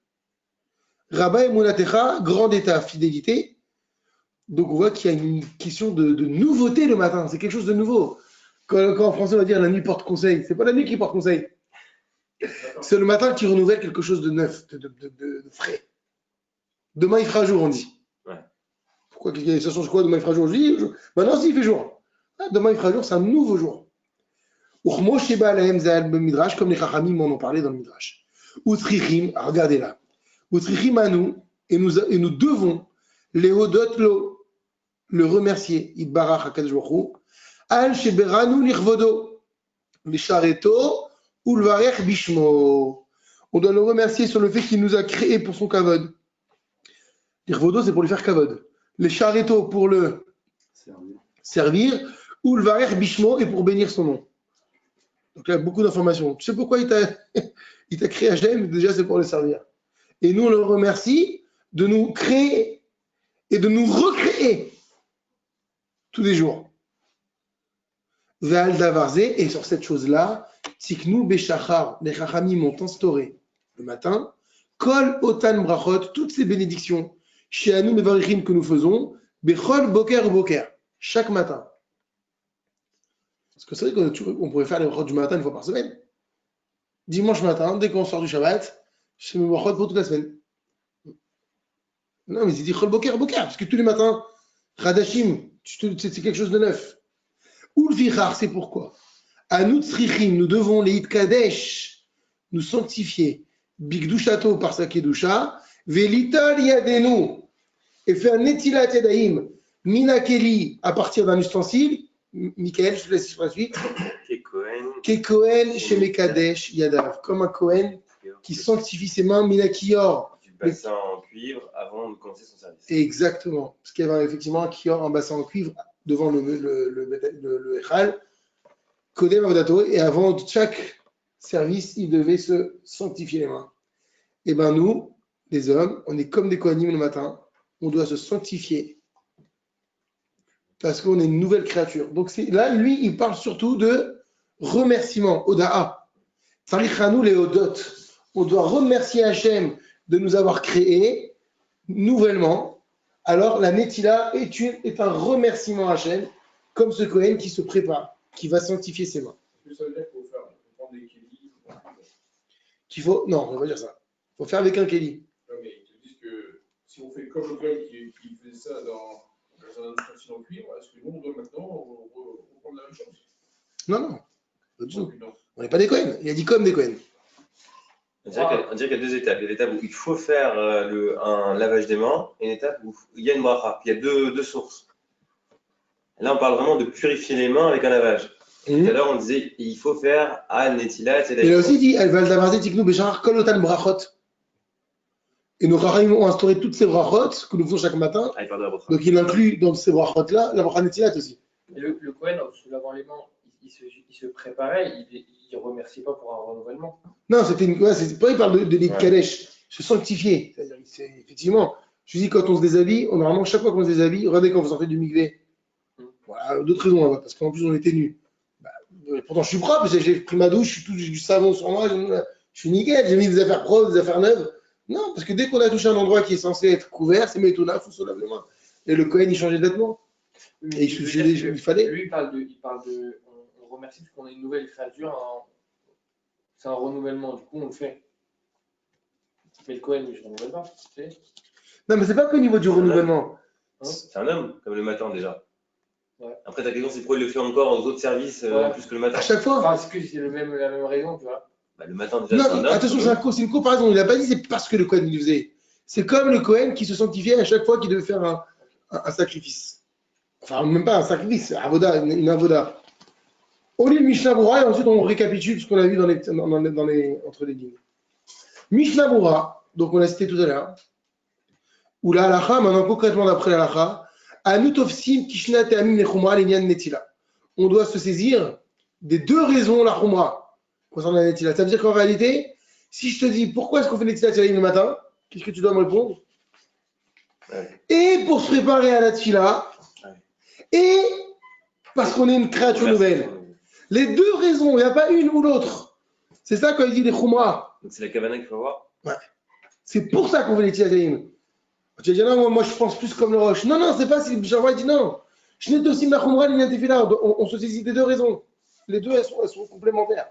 [SPEAKER 1] Rabba Emunatecha, grand état, fidélité. Donc on voit qu'il y a une question de nouveauté le matin, c'est quelque chose de nouveau. Quand en français on va dire la nuit porte conseil, c'est pas la nuit qui porte conseil. C'est le matin qui renouvelle quelque chose de neuf, de frais. Demain il fera jour, on dit.
[SPEAKER 3] Ouais.
[SPEAKER 1] Pourquoi ça change quoi? Demain il fera jour? Je dis, maintenant si il fait jour. Demain il fera jour, c'est un nouveau jour. Uchmo Sheba Lahem Zahal Midrash, comme les Chachamim en ont parlé dans le Midrash. Utrichim, regardez là. Utrichim à nous, et nous devons les Hodot le remercier. Idbarach HaKadosh Baruch Hu. Al Sheberanu Nirvodo. Lishareto Ulvarech Bishmo. On doit le remercier sur le fait qu'il nous a créé pour son kavod. Nirvodo, c'est pour lui faire kavod. Lishareto pour le servir. Ulvarech Bishmo et pour bénir son nom. Donc il y a beaucoup d'informations. Tu sais pourquoi il t'a créé Hachem? Déjà, c'est pour le servir. Et nous, on le remercie de nous créer et de nous recréer. tous les jours. Ve'al davarze, et sur cette chose-là, tiknu beshachar, les chachamim ont instauré le matin, kol otan brachot, toutes ces bénédictions, chez Anu Mevarichim que nous faisons, bechol boker ou boker, chaque matin. Parce que c'est vrai qu'on pourrait faire les brachot du matin une fois par semaine. Dimanche matin, dès qu'on sort du Shabbat, je fais mes brachot pour toute la semaine. Non, mais c'est dit chol boker, boker, parce que tous les matins, Radashim, c'est quelque chose de neuf. Ou le vichar, c'est pourquoi. À nous tzrichim, nous devons les Kadesh, nous sanctifier, bigdushato par sa kedusha, velitol yadenu, et faire netilat yadaim, minakeli, à partir d'un ustensile, Michael, je te laisse sur la suite, kekohen chez Mekadesh yadav, comme un Kohen qui sanctifie ses mains, minakior.
[SPEAKER 3] Du bassin en cuivre avant de commencer son service.
[SPEAKER 1] Exactement, parce qu'il y avait effectivement un kior, un bassin en cuivre devant le Echal, Kodem Avodato, et avant chaque service, il devait se sanctifier les mains. Et bien nous, les hommes, on est comme des Kohanim le matin, on doit se sanctifier parce qu'on est une nouvelle créature. Donc là, lui, il parle surtout de remerciement, Oda'a. Tarichanu les Odot. On doit remercier Hachem de nous avoir créés nouvellement. Alors la Netila est un remerciement à Hachem, comme ce Kohen qui se prépare, qui va sanctifier ses mains.
[SPEAKER 4] Est-ce que ça veut dire qu'il faut prendre des kélis?
[SPEAKER 1] Non, on va pas dire ça. Il faut faire avec un kéli.
[SPEAKER 4] Non, mais ils te disent que si on fait comme le Kohen qui faisait ça dans un ustensile en cuivre, est-ce que nous, on doit maintenant reprendre la même chose?
[SPEAKER 1] Non, pas du tout.
[SPEAKER 4] Non.
[SPEAKER 1] On n'est pas des Kohen. Il a dit comme des Kohen.
[SPEAKER 3] On dirait qu'il y a deux étapes. Il y a l'étape où il faut faire un lavage des mains et une étape où il y a une bracha. Il y a deux sources. Là, on parle vraiment de purifier les mains avec un lavage. Tout à l'heure, on disait il faut faire al netilat.
[SPEAKER 1] Il a aussi dit elle va le davarzer tiknu beshar kol otan brachot. Et nos chachamim ont instauré toutes ces brachot que nous faisons chaque matin.
[SPEAKER 3] Ah, il parle de la bracha.
[SPEAKER 1] Donc il inclut dans ces brachot-là la bracha netilat aussi.
[SPEAKER 5] Et le Kohen, en se lavant les mains, il se préparait, il ne remerciait pas pour un renouvellement.
[SPEAKER 1] Non, c'est pas, il parle de l'Ikadesh, se sanctifier. C'est-à-dire, effectivement, je dis quand on se déshabille, normalement, chaque fois qu'on se déshabille, regardez quand vous sortez du mikvé. Voilà, d'autres raisons, parce qu'en plus on était nus. Pourtant, je suis propre, j'ai pris ma douche, j'ai du savon sur moi, je suis nickel, j'ai mis des affaires propres, des affaires neuves. Non, parce que dès qu'on a touché un endroit qui est censé être couvert, c'est métona, il faut se laver les mains. Et le Kohen, il changeait de vêtements. Et il fallait.
[SPEAKER 5] Lui, il parle de on remercie parce qu'on est une nouvelle créature. C'est un renouvellement, du coup, on le fait. Mais le Kohen, lui, je ne renouvelle pas. Tu sais.
[SPEAKER 1] Non, mais c'est pas qu'au niveau du renouvellement.
[SPEAKER 3] C'est un homme, comme le matin déjà.
[SPEAKER 5] Ouais.
[SPEAKER 3] Après, ta question, c'est pourquoi il le fait encore aux autres services plus que le matin.
[SPEAKER 1] À chaque fois.
[SPEAKER 5] Enfin, est-ce que c'est la même raison, tu vois?
[SPEAKER 3] Bah, le matin, déjà, c'est un
[SPEAKER 1] Non,
[SPEAKER 3] homme.
[SPEAKER 1] attention, c'est une comparaison. Il n'a pas dit c'est parce que le Kohen le faisait. C'est comme le Kohen qui se sanctifiait à chaque fois qu'il devait faire un sacrifice. Enfin, même pas un sacrifice, une avoda. On lit le Mishnah Bura et ensuite on récapitule ce qu'on a vu entre les lignes. Mishnah Bura, donc on l'a cité tout à l'heure, ou la halacha, maintenant concrètement d'après la halacha, Anutofsim Kishna Te'amim Nechumra Lenyan Netila. On doit se saisir des deux raisons la Chumra concernant la Netila. Ça veut dire qu'en réalité, si je te dis pourquoi est-ce qu'on fait Netila Tfilah le matin, qu'est-ce que tu dois me répondre? Et pour se préparer à la Tfilah, et parce qu'on est une créature nouvelle. Les deux raisons, il n'y a pas une ou l'autre. C'est ça quand il dit les Khumra.
[SPEAKER 3] Donc c'est la kavana qu'il faut avoir.
[SPEAKER 1] Ouais. C'est pour ça qu'on fait les Tilatim. Tu vas dire non, moi je pense plus comme le Roche. Non, c'est pas si le Bicharwa dit non. Je n'ai aussi la Khumra, on se saisit des deux raisons. Les deux, elles sont complémentaires.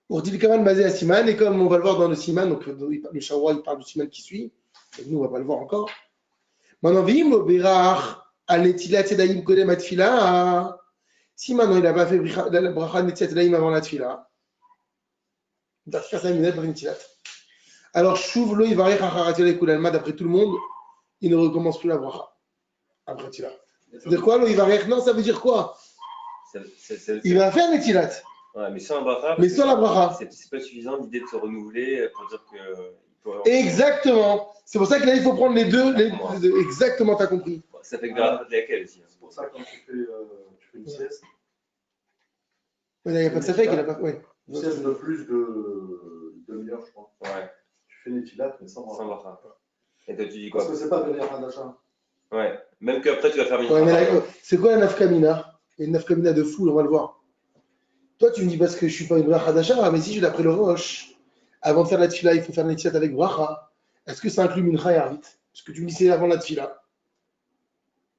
[SPEAKER 1] Pour dire le Kavan basé à Siman, et comme on va le voir dans le Siman, donc le Shawa il parle du Siman qui suit, et nous on ne va pas le voir encore. Maintenant, vim le Berach, al-Netilat Yadayim Kodem Atfila. Si maintenant il n'a pas fait la bracha Netilat Yadayim avant la Tfila, il doit faire 5 minutes pour Netilat. Alors, Shuv lo Yivarech Acharat Yolei Kulalma, d'après tout le monde, il ne recommence plus la bracha après Tfila. C'est-à-dire quoi, lo Yivarech? Non, ça veut dire quoi? Il va faire Netilat.
[SPEAKER 3] Ouais, mais sans la bracha.
[SPEAKER 1] Mais sans la bracha.
[SPEAKER 3] C'est pas suffisant l'idée de se renouveler pour dire que.
[SPEAKER 1] Exactement. C'est pour ça que là, il faut prendre les deux. Exactement, tu as compris.
[SPEAKER 3] Ça fait que de laquelle aussi.
[SPEAKER 6] C'est pour ça que quand tu fais une sieste,
[SPEAKER 1] Il n'y a pas de safek, il n'a pas. Ouais.
[SPEAKER 6] une sieste de plus de demi-heure, je crois.
[SPEAKER 3] Ouais.
[SPEAKER 6] Tu fais Netilat, mais sans
[SPEAKER 3] Sans
[SPEAKER 6] bracha.
[SPEAKER 3] bracha. Et toi, tu dis quoi?
[SPEAKER 6] Parce que c'est pas venir à d'achat.
[SPEAKER 3] Ouais. Même qu'après, tu vas faire une
[SPEAKER 1] Ouais, mais c'est quoi la nafkamina? Il y a une nafkamina de fou, on va le voir. Toi, tu me dis parce que je suis pas une bracha d'achat, mais si je l'ai après le roche, avant de faire la tfila, il faut faire la tfila avec bracha. Est-ce que ça inclut mincha et arvit? Parce que tu me dis c'est avant la tfila.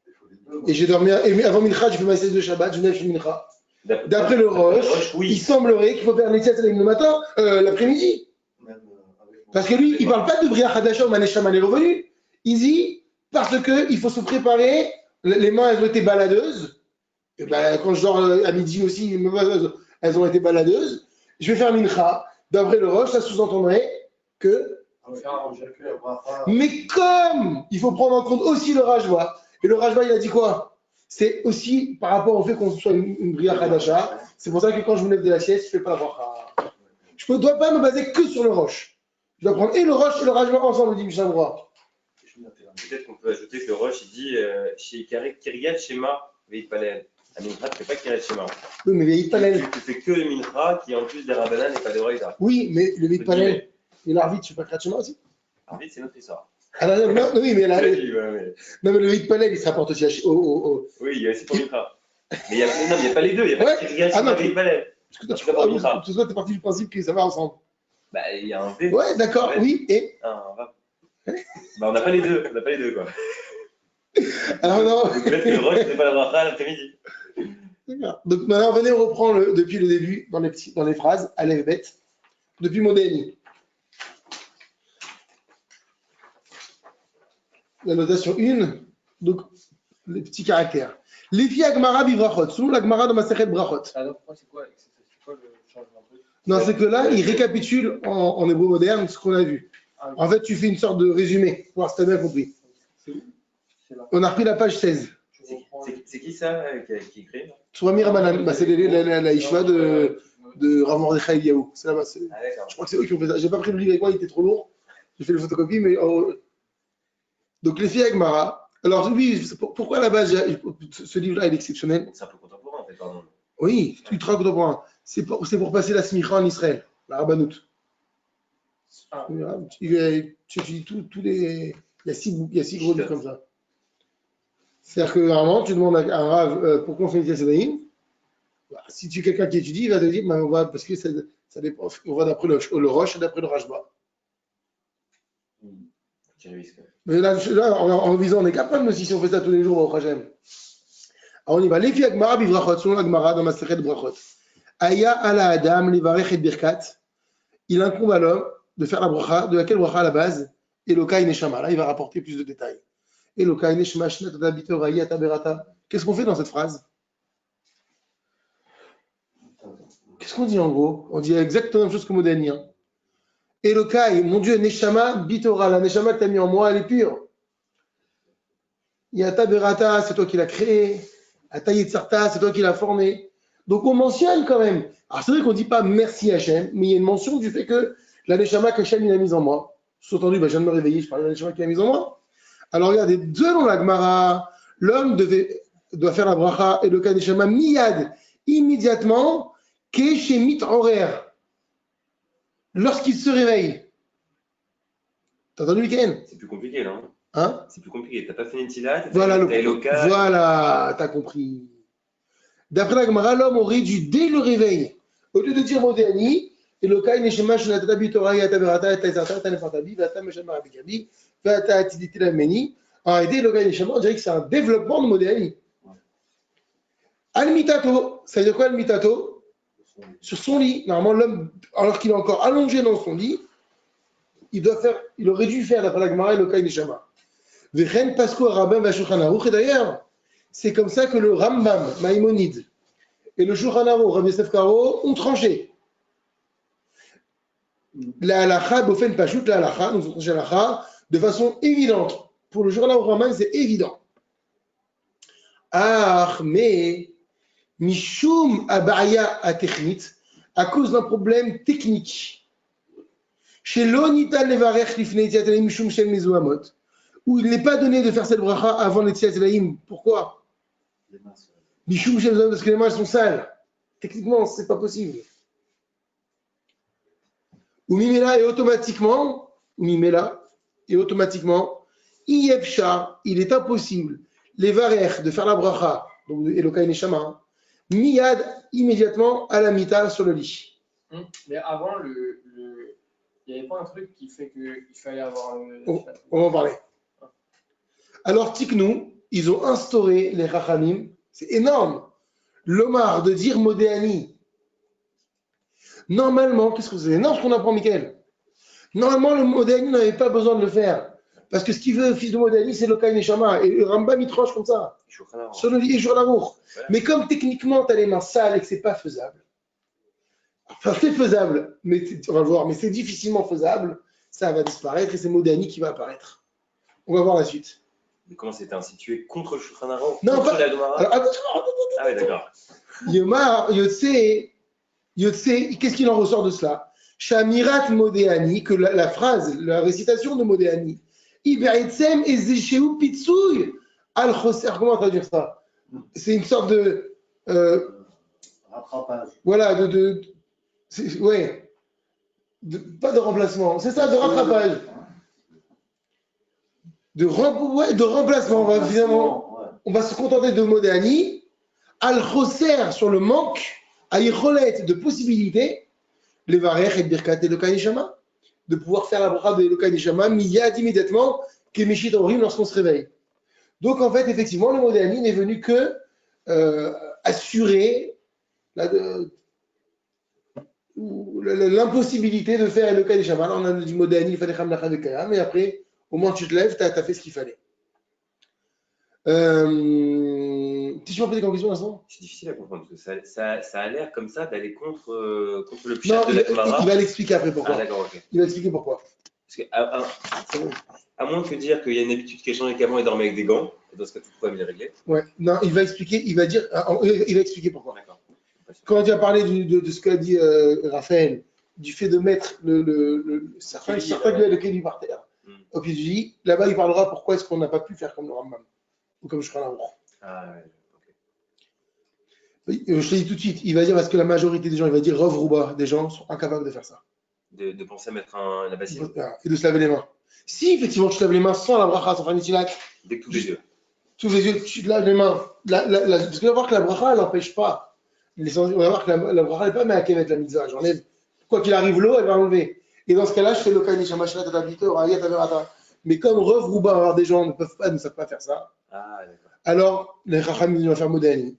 [SPEAKER 6] Il faut les deux.
[SPEAKER 1] Et j'ai dormi, et avant mincha, je fais ma sieste de Shabbat, je nef mincha. D'après le roche,
[SPEAKER 3] oui.
[SPEAKER 1] il semblerait qu'il faut faire la tfila le matin, l'après-midi.
[SPEAKER 6] Même avec mon-
[SPEAKER 1] Parce que lui, il parle pas de Bria Hadasha ou Maneshama les revenus. Il dit parce qu'il faut se préparer, les mains elles ont été baladeuses. Et ben, quand je dors à midi aussi, mes mains elles ont été baladeuses. Je vais faire mincha. D'après le roche, ça sous-entendrait que.
[SPEAKER 6] Ah ouais, j'ai fait la bracha.
[SPEAKER 1] Mais comme il faut prendre en compte aussi le rajva, et le rajva il a dit quoi? C'est aussi par rapport au fait qu'on soit une Bria Hadasha. C'est pour ça que quand je me lève de la sieste, je fais pas la bracha. Je ne dois pas me baser que sur le roche. Je dois prendre et le roche et le rajva ensemble, dit Mishnah Brura.
[SPEAKER 3] Peut-être qu'on peut ajouter que le Roche, il dit chez Kiryat Shema, Veit Palel. À Mincha, tu ne fais pas Kiryat Shema.
[SPEAKER 1] Oui, mais le Veit Palel.
[SPEAKER 3] Tu fais que le Mincha qui est en plus des Rabbanan et pas des Roïda.
[SPEAKER 1] Oui, mais le Veit Palel et l'Arvit, tu ne fais pas Kiryat Shema aussi?
[SPEAKER 3] Arvit, c'est notre histoire.
[SPEAKER 1] Ah non, non, oui, mais là,
[SPEAKER 3] Oui, ouais, mais-
[SPEAKER 1] non, mais le Veit Palel, il se rapporte aussi au.
[SPEAKER 3] Oui, il y a aussi pour Mincha. Mais il n'y a pas les deux. Il n'y a
[SPEAKER 1] Ouais.
[SPEAKER 3] pas Kiryat
[SPEAKER 1] Ah non,
[SPEAKER 3] Shema, Veit Palel.
[SPEAKER 1] Parce que toi,
[SPEAKER 3] Tu fais pas Mincha.
[SPEAKER 1] tu es parti du principe que ça va ensemble.
[SPEAKER 3] Bah, il y a un V.
[SPEAKER 1] Ouais, d'accord,
[SPEAKER 3] Ouais.
[SPEAKER 1] oui, et.
[SPEAKER 3] Un Vav. Bah, on n'a pas les deux. On n'a pas les deux, quoi.
[SPEAKER 1] Alors, non.
[SPEAKER 3] Donc, peut-être que le Roche, c'est pas la bracha l'après-midi.
[SPEAKER 1] D'accord. Donc maintenant, venez, on reprend depuis le début, dans les phrases, à l'Elbet, depuis Modéni. La notation 1, donc les petits caractères. Les filles Agmara bivrachot, selon l'Agmara dans ma série de brachot.
[SPEAKER 5] Alors, pourquoi c'est quoi le changement de truc?
[SPEAKER 1] Non, c'est que là, il récapitule en hébreu moderne ce qu'on a vu.
[SPEAKER 5] Ah, oui.
[SPEAKER 1] En fait, tu fais une sorte de résumé, pour voir si tu as bien compris.
[SPEAKER 5] C'est où? C'est là.
[SPEAKER 1] On a repris la page 16.
[SPEAKER 5] Je reprends.
[SPEAKER 3] C'est qui ça qui écrit?
[SPEAKER 1] Swami Ramanan, bah, c'est la yeshiva de Rav Mordechai Eliyahu. C'est là-bas.
[SPEAKER 3] Ah, d'accord.
[SPEAKER 1] Je crois que c'est eux qui ont fait ça. J'ai pas pris le livre avec moi, il était trop lourd. J'ai fait le photocopie, mais. Donc, les filles Agmara. Alors, oui, pourquoi à la base, ce livre-là est exceptionnel?
[SPEAKER 3] C'est un peu contemporain, en fait, pardon.
[SPEAKER 1] Oui, ultra contemporain. C'est pour passer la smicha en Israël, la rabbanout.
[SPEAKER 5] Ah.
[SPEAKER 1] Tu étudies tous les. Il y a 6 gros livres comme ça. C'est-à-dire que normalement, tu demandes à un rave pourquoi on fait une Yasadaïm. Si tu es quelqu'un qui étudie, il va te dire on va, parce que ça dépend. On va d'après le roche et d'après le rajba.
[SPEAKER 3] Petit risque.
[SPEAKER 1] Mais là en visant, on est capable aussi si on fait ça tous les jours au Hachem. Alors on y va. Les filles Agmara bivrachot, selon l'Agmara dans ma série de brachot. Aya ala Adam, livarech et birkat. Il incombe à l'homme de faire la bracha, de laquelle bracha à la base, Elokai Neshama. Là, il va rapporter plus de détails. Elokai Neshama, Shnata Bitoraïa Taberata. Qu'est-ce qu'on fait dans cette phrase? Qu'est-ce qu'on dit en gros? On dit exactement la même chose que Modéni. Elokai, mon Dieu, Neshama Bitora, la Neshama que tu as mis en moi, elle est pure. Yata Berata, c'est toi qui l'as créé. Ata Yitzarta, c'est toi qui l'as formé. Donc on mentionne quand même. Alors c'est vrai qu'on ne dit pas merci Hachem, mais il y a une mention du fait que la Neshama qu'Hachem il a mise en moi. Sous-entendu, je viens de me réveiller, je parle de la Neshama qu'il a mise en moi. Alors regardez, selon la Gemara, l'homme doit faire la bracha et le cas Neshama miyad, immédiatement, keshemit horaire. Lorsqu'il se réveille. T'as entendu, Mikaël?
[SPEAKER 3] C'est plus compliqué, là.
[SPEAKER 1] Hein?
[SPEAKER 3] C'est plus compliqué. T'as pas fait une tila,
[SPEAKER 1] Voilà, t'as compris. D'après la Gemara, l'homme aurait dû, dès le réveil, au lieu de dire Modéani, et le cas Neshama Shnata Bitoraya Taberata et Taizata Tanefantabi, Vata Meshama Rabikabi, Vata Atiditi Lameni. En réalité, le cas Neshama, on dirait que c'est un développement de Modéani. Al-Mitato, ça veut dire quoi Al-Mitato? Sur son lit. Normalement, l'homme, alors qu'il est encore allongé dans son lit, il aurait dû faire, d'après la Gemara, le cas Neshama. Vechen Pasko Rabban Vashulchan Aruch, et d'ailleurs, c'est comme ça que le Rambam, Maïmonide, et le Shulchan Aruch, Rabbi Yosef Karo, ont tranché. La halakha, Bofen Pashut, la halakha, nous avons tranché la halakha de façon évidente. Pour le Shulchan Aruch Rambam, c'est évident. Ah, mais, Mishum Abaya Atechnit, à cause d'un problème technique. Chez l'Onita Levarech Lifnei Tziatelaim Mishum Shem Mezuamot, où il n'est pas donné de faire cette bracha avant les Tziatelaim. Pourquoi? Mishum Shem Mezuamot, parce que les mains sont sales. Techniquement, ce n'est pas possible. Ou Mimela, et automatiquement, Iyefshar, il est impossible, les varer, de faire la bracha, donc Elokai Neshama, miyad, immédiatement, à la mita sur le lit.
[SPEAKER 5] Mais avant, il n'y avait pas un truc qui fait qu'il fallait avoir le.
[SPEAKER 1] On va en parler. Alors, Tiknou, ils ont instauré les Rachamim, c'est énorme. L'Omar de dire Modéani. Normalement, qu'est-ce que c'est énorme ce qu'on apprend, Michael. Normalement, le Modéani n'avait pas besoin de le faire. Parce que ce qu'il veut, fils de Modéani, c'est le Kain Neshama. Et le Rambam, il tranche comme ça. Sur le lit et sur l'amour. Mais comme techniquement, tu as les mains sales et que ce n'est pas faisable. Enfin, c'est faisable, mais on va le voir, mais c'est difficilement faisable. Ça va disparaître et c'est Modéani qui va apparaître. On va voir la suite.
[SPEAKER 3] Mais comment c'était institué contre le Shulchan Aruch,
[SPEAKER 1] Non,
[SPEAKER 3] contre
[SPEAKER 1] pas.
[SPEAKER 3] la Gemara?
[SPEAKER 1] Alors,
[SPEAKER 3] Ah oui, d'accord.
[SPEAKER 1] Yomar, Yotse, qu'est-ce qu'il en ressort de cela? Shamirat Modéani, que la phrase, la récitation de Modéani, Iberetsem Ezesheu Pitsouy al Choser. Comment traduire ça? C'est une sorte de.
[SPEAKER 6] Rattrapage.
[SPEAKER 1] Voilà, ouais. Pas de remplacement, c'est ça, de rattrapage. De remplacement, on va se contenter de Modéani, al Choser sur le manque, à Yicholet de possibilités, les Varech et Birkat et le Kanishama, de pouvoir faire la bracha de le Kanishama, miyad immédiatement, Kemeshit Orim lorsqu'on se réveille. Donc en fait, effectivement, le Modéani n'est venu que assurer l'impossibilité de faire le Kanishama. Alors on a dit Modéani, il fallait Khamlacha de Kaya, mais après, au moins tu te lèves, tu as fait ce qu'il fallait. Tu peux me poser une question, Vincent?
[SPEAKER 3] C'est difficile à comprendre parce que ça a l'air comme ça d'aller contre le
[SPEAKER 1] Non,
[SPEAKER 3] pshat de la Gemara.
[SPEAKER 1] il va l'expliquer après pourquoi.
[SPEAKER 3] Ah d'accord, ok.
[SPEAKER 1] Il va expliquer pourquoi.
[SPEAKER 3] Parce que, à moins que dire qu'il y a une habitude qui a changé qu'avant il dormait avec des gants, et dans ce cas tout le problème il est réglé.
[SPEAKER 1] Ouais, non, il va expliquer pourquoi.
[SPEAKER 3] D'accord.
[SPEAKER 1] Quand tu as parlé de ce qu'a dit Raphaël, du fait de mettre certains de Kéli par terre, au pied du lit, là-bas il parlera pourquoi est-ce qu'on n'a pas pu faire comme le Rambam, ou comme Shulchan Aruch.
[SPEAKER 3] Ah ouais, ok.
[SPEAKER 1] Je te dis tout de suite, il va dire parce que la majorité des gens, il va dire Rov Rouba, des gens sont incapables de faire ça.
[SPEAKER 3] De penser à mettre la bassine.
[SPEAKER 1] Et de se laver les mains. Si effectivement tu te laves les mains sans la bracha, sans faire nitilat,
[SPEAKER 3] Dès que tous les yeux.
[SPEAKER 1] tous les yeux, tu te laves les mains. Parce qu'on va voir que la bracha, elle n'empêche pas. On va voir que la bracha n'est pas avec la mitzvah. J'enlève. Quoi qu'il arrive, l'eau, elle va enlever. Et dans ce cas-là, je fais le kaini shamashra tatabito, rayat averata. Mais comme Rov Rouba, avoir des gens ne savent pas faire ça.
[SPEAKER 3] Ah d'accord.
[SPEAKER 1] Alors, les Chachamim vont faire Modéani.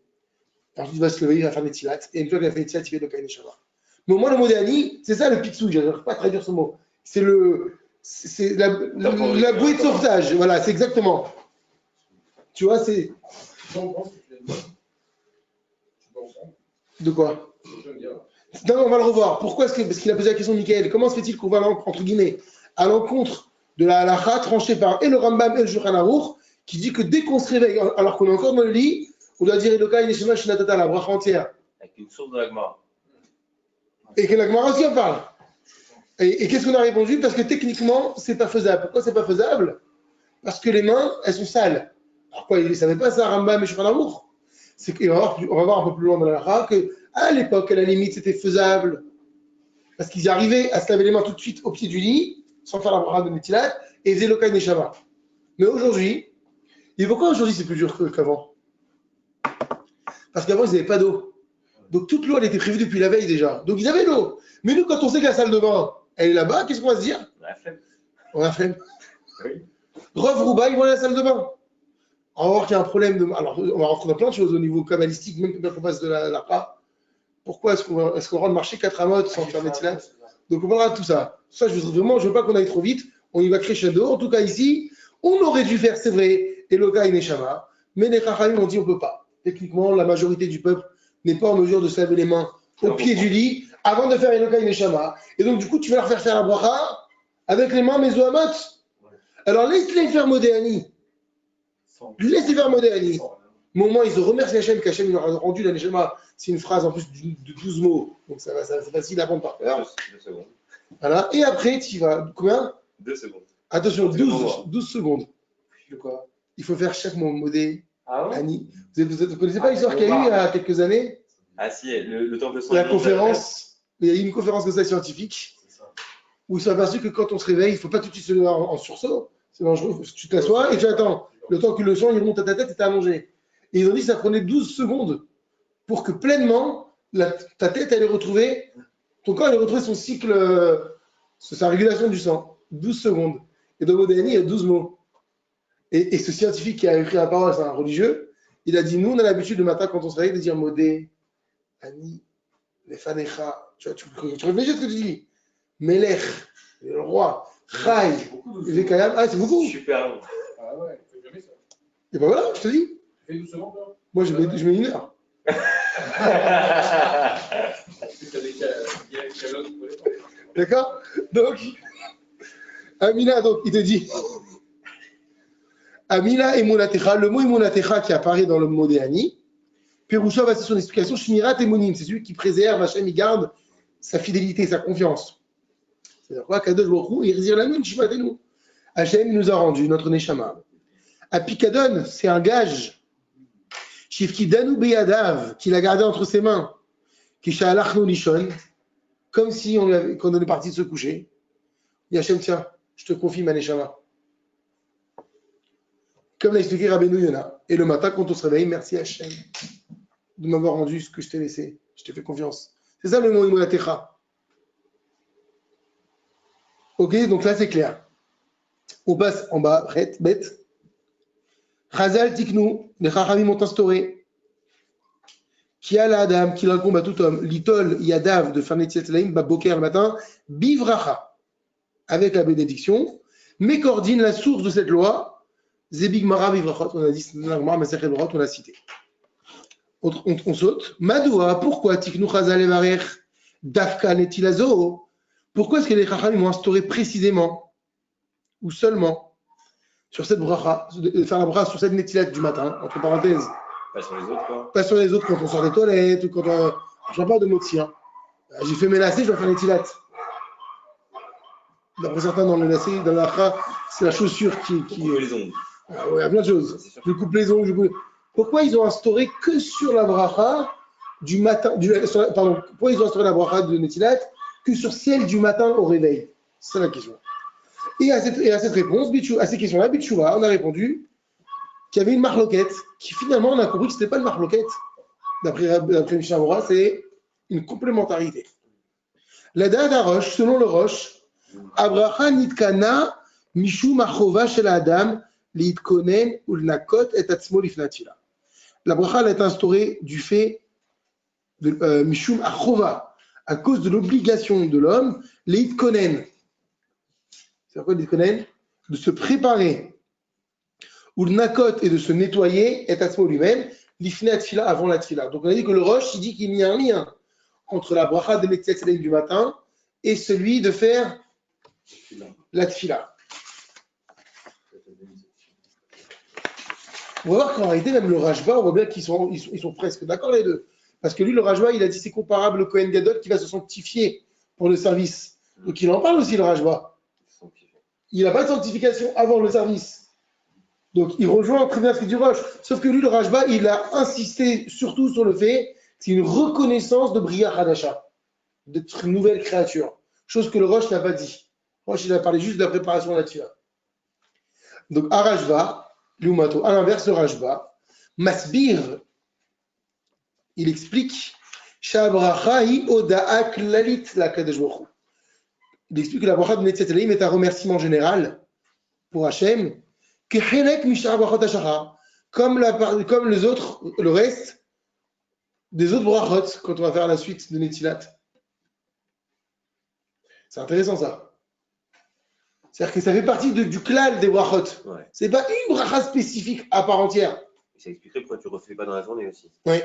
[SPEAKER 1] Ensuite, il va se lever, il va faire Netilat. Et une fois qu'il a fait Netilat, il fait le Kaini Shabbat. Mais au moins, le Modéani, c'est ça le pitsou. Je n'arrive pas à traduire ce mot. C'est la bouée de sauvetage. Voilà, c'est exactement. Tu vois, c'est. De quoi? Non, on va le revoir. Pourquoi est-ce que. Parce qu'il a posé la question de Michael. Comment se fait-il qu'on va, entre guillemets, à l'encontre de la halakha tranchée par et le Rambam et le Shulchan Aruch, qui dit que dès qu'on se réveille, alors qu'on est encore dans le lit, on doit dire Elokai Neshama Shinatata, la bracha entière.
[SPEAKER 3] Avec une source de la Gemara.
[SPEAKER 1] Et que la Gemara aussi en parle. Et qu'est-ce qu'on a répondu? Parce que techniquement, c'est pas faisable. Pourquoi c'est pas faisable? Parce que les mains, elles sont sales. Alors quoi, il ne savait pas ça, Rambam et Shulchan Aruch? C'est qu'on va voir un peu plus loin dans la halakha qu'à l'époque, à la limite, c'était faisable. Parce qu'ils arrivaient à se laver les mains tout de suite au pied du lit, sans faire la bracha de Netilat, et ils faisaient Elokai Neshama. Mais aujourd'hui, et pourquoi aujourd'hui c'est plus dur qu'avant? Parce qu'avant ils n'avaient pas d'eau. Donc toute l'eau elle était prévue depuis la veille déjà. Donc ils avaient l'eau. Mais nous quand on sait que la salle de bain elle est là-bas, qu'est-ce qu'on va se dire?
[SPEAKER 3] La flemme.
[SPEAKER 1] On a la flemme.
[SPEAKER 3] Oui.
[SPEAKER 1] Rov Rouba, ils vont aller à la salle de bain. On va voir qu'il y a un problème de. Alors on va rentrer dans plein de choses au niveau kabbalistique, même quand on passe de la part. Pourquoi est-ce qu'on rentre marcher 4 amotes sans faire Netilat? Donc on parlera de tout ça. Ça je veux pas qu'on aille trop vite. On y va crescendo. En tout cas ici, on aurait dû faire, c'est vrai, Elokai Neshama, mais les Chachamim ont dit on ne peut pas. Techniquement, la majorité du peuple n'est pas en mesure de se laver les mains au pied du lit avant de faire Elokai Neshama. Et donc, du coup, tu vas leur faire la bracha avec les mains Mezohamot. Alors, laisse-les faire Modéani. Laisse-les faire Modéani. Mais au moins, ils se remercient Hachem qu'Hachem leur a rendu la Neshama. C'est une phrase en plus de 12 mots. Donc, c'est facile à prendre par cœur.
[SPEAKER 3] 2 secondes.
[SPEAKER 1] Voilà. Et après, tu y vas. Combien?
[SPEAKER 3] 2 secondes.
[SPEAKER 1] Attention, 12 secondes.
[SPEAKER 5] De quoi?
[SPEAKER 1] Il faut faire chaque mot modé.
[SPEAKER 5] Ah ouais?
[SPEAKER 1] Annie. Vous ne connaissez pas l'histoire qu'il y a eu il y a quelques années?
[SPEAKER 3] Ah si, le temple
[SPEAKER 1] La conférence, il y a eu une conférence comme ça scientifique où ils se sont aperçus que quand on se réveille, il ne faut pas tout de suite se lever en sursaut. C'est dangereux. Tu t'assois et tu attends. Le temps que le sang il remonte à ta tête et t'es allongé. Et ils ont dit que ça prenait 12 secondes pour que pleinement ta tête allait retrouver, ton corps allait retrouver son cycle, sa régulation du sang. 12 secondes. Et dans Modéani, il y a 12 mots. Et ce scientifique qui a écrit la parole, c'est un religieux, il a dit, nous on a l'habitude le matin quand on se réveille de dire Modé, Ani, Lefanecha. Tu réfléchis à ce que tu dis. Melech, le roi, Chai, Vekayam. Ah, c'est beaucoup.
[SPEAKER 3] Super long.
[SPEAKER 4] Ah ouais, fais jamais ça.
[SPEAKER 1] Et ben voilà, je te dis.
[SPEAKER 4] Tu fais doucement, toi.
[SPEAKER 1] Moi, je mets une heure.
[SPEAKER 4] Parce que t'as des calottes pour les temps.
[SPEAKER 1] D'accord? Donc, Amina, donc, il te dit Amina et Monatecha, le mot Monatecha qui apparaît dans le mot Déani, Pérusha va c'est son explication, Shmirat Emonim, c'est celui qui préserve, Hachem, il garde sa fidélité, sa confiance. C'est-à-dire quoi? Kadosh Baruch Hu, il résire la nous, nous. Hachem nous a rendu notre Neshama. Apikadon, c'est un gage. Shifki Danu Beyadav, qu'il a gardé entre ses mains. Kishalachnu Lishon, comme si quand on est parti de se coucher. Il dit Hachem, tiens, je te confie ma Neshama. Comme l'a expliqué Rabbeinu Yona. Et le matin, quand on se réveille, merci Hachem de m'avoir rendu ce que je t'ai laissé. Je t'ai fait confiance. C'est ça le mot Imonatecha. Ok, donc là c'est clair. On passe en bas, bête. Chazal Tiknu, les Chachamim ont instauré. Qui a la Adam, qui l'incombe à tout homme, Litol Yadav de Farnetiet Laim, Baboker le matin, Bivracha, avec la bénédiction, mais coordine la source de cette loi. Zebig Mara Bivrachot, on a dit, on a cité. On saute. Madoua, pourquoi Tiknu Chazal Evarech, Dafka Netilazo? Pourquoi est-ce que les Chachamim ont instauré précisément, ou seulement, sur cette bracha, faire la bracha sur cette netilat du matin, entre parenthèses?
[SPEAKER 3] Pas sur les autres, quoi.
[SPEAKER 1] Pas sur les autres quand on sort des toilettes, ou quand on. Je ne parle pas de motzi. Hein. J'ai fait mes lacets, je dois faire netilat. D'après certains, dans le lacet, dans la bracha, c'est la chaussure qui.
[SPEAKER 3] Les ongles.
[SPEAKER 1] Ah ouais, il y a plein de choses. Je coupe les ongles, Pourquoi ils ont instauré que sur la bracha du matin, pourquoi ils ont instauré la bracha de Netilat que sur celle du matin au réveil? C'est ça la question. Et à cette réponse, à ces questions-là, Bitchouva, on a répondu qu'il y avait une marloquette, qui finalement, on a compris que ce n'était pas une marloquette. D'après Mishnah Bora, c'est une complémentarité. La date à Roche, selon le Roche, Abraha Nitkana Mishum Achova Shel Adam Liitkonen Ulnakot et Atzmo Lifnatila. La bracha est instaurée du fait de Mishum Achova, à cause de l'obligation de l'homme, Liitkonen. C'est quoi Liitkonen? De se préparer, Ulnakot et de se nettoyer, et Atzmo lui-même, Lifnatila avant la tfila. Donc on a dit que le Roche, il dit qu'il y a un lien entre la bracha de Netilat du matin et celui de faire la tfila. On va voir qu'en réalité, même le Rashba, on voit bien qu'ils sont presque d'accord les deux. Parce que lui, le Rashba, il a dit c'est comparable au Kohen Gadol qui va se sanctifier pour le service. Donc il en parle aussi, le Rashba. Il n'a pas de sanctification avant le service. Donc il rejoint très bien ce que dit Roche. Sauf que lui, le Rashba, il a insisté surtout sur le fait que c'est une reconnaissance de Bria Hadasha, d'être une nouvelle créature. Chose que le Roche n'a pas dit. Roche, il a parlé juste de la préparation à la tfila. Donc à Rashba, Lumato, à l'inverse de Rashba, Masbir, il explique Shabrachahi Odaak Lalit la Kadesh Baruch Hu. Il explique que la bracha de Netilat Laim est un remerciement général pour Hachem, comme les autres, le reste des autres brachot, quand on va faire la suite de Netilat. C'est intéressant ça. C'est-à-dire que ça fait partie du klal des brachot.
[SPEAKER 3] Ouais.
[SPEAKER 1] C'est pas une bracha spécifique à part entière.
[SPEAKER 3] Ça expliquerait pourquoi tu ne refais pas dans la journée aussi.
[SPEAKER 1] Oui.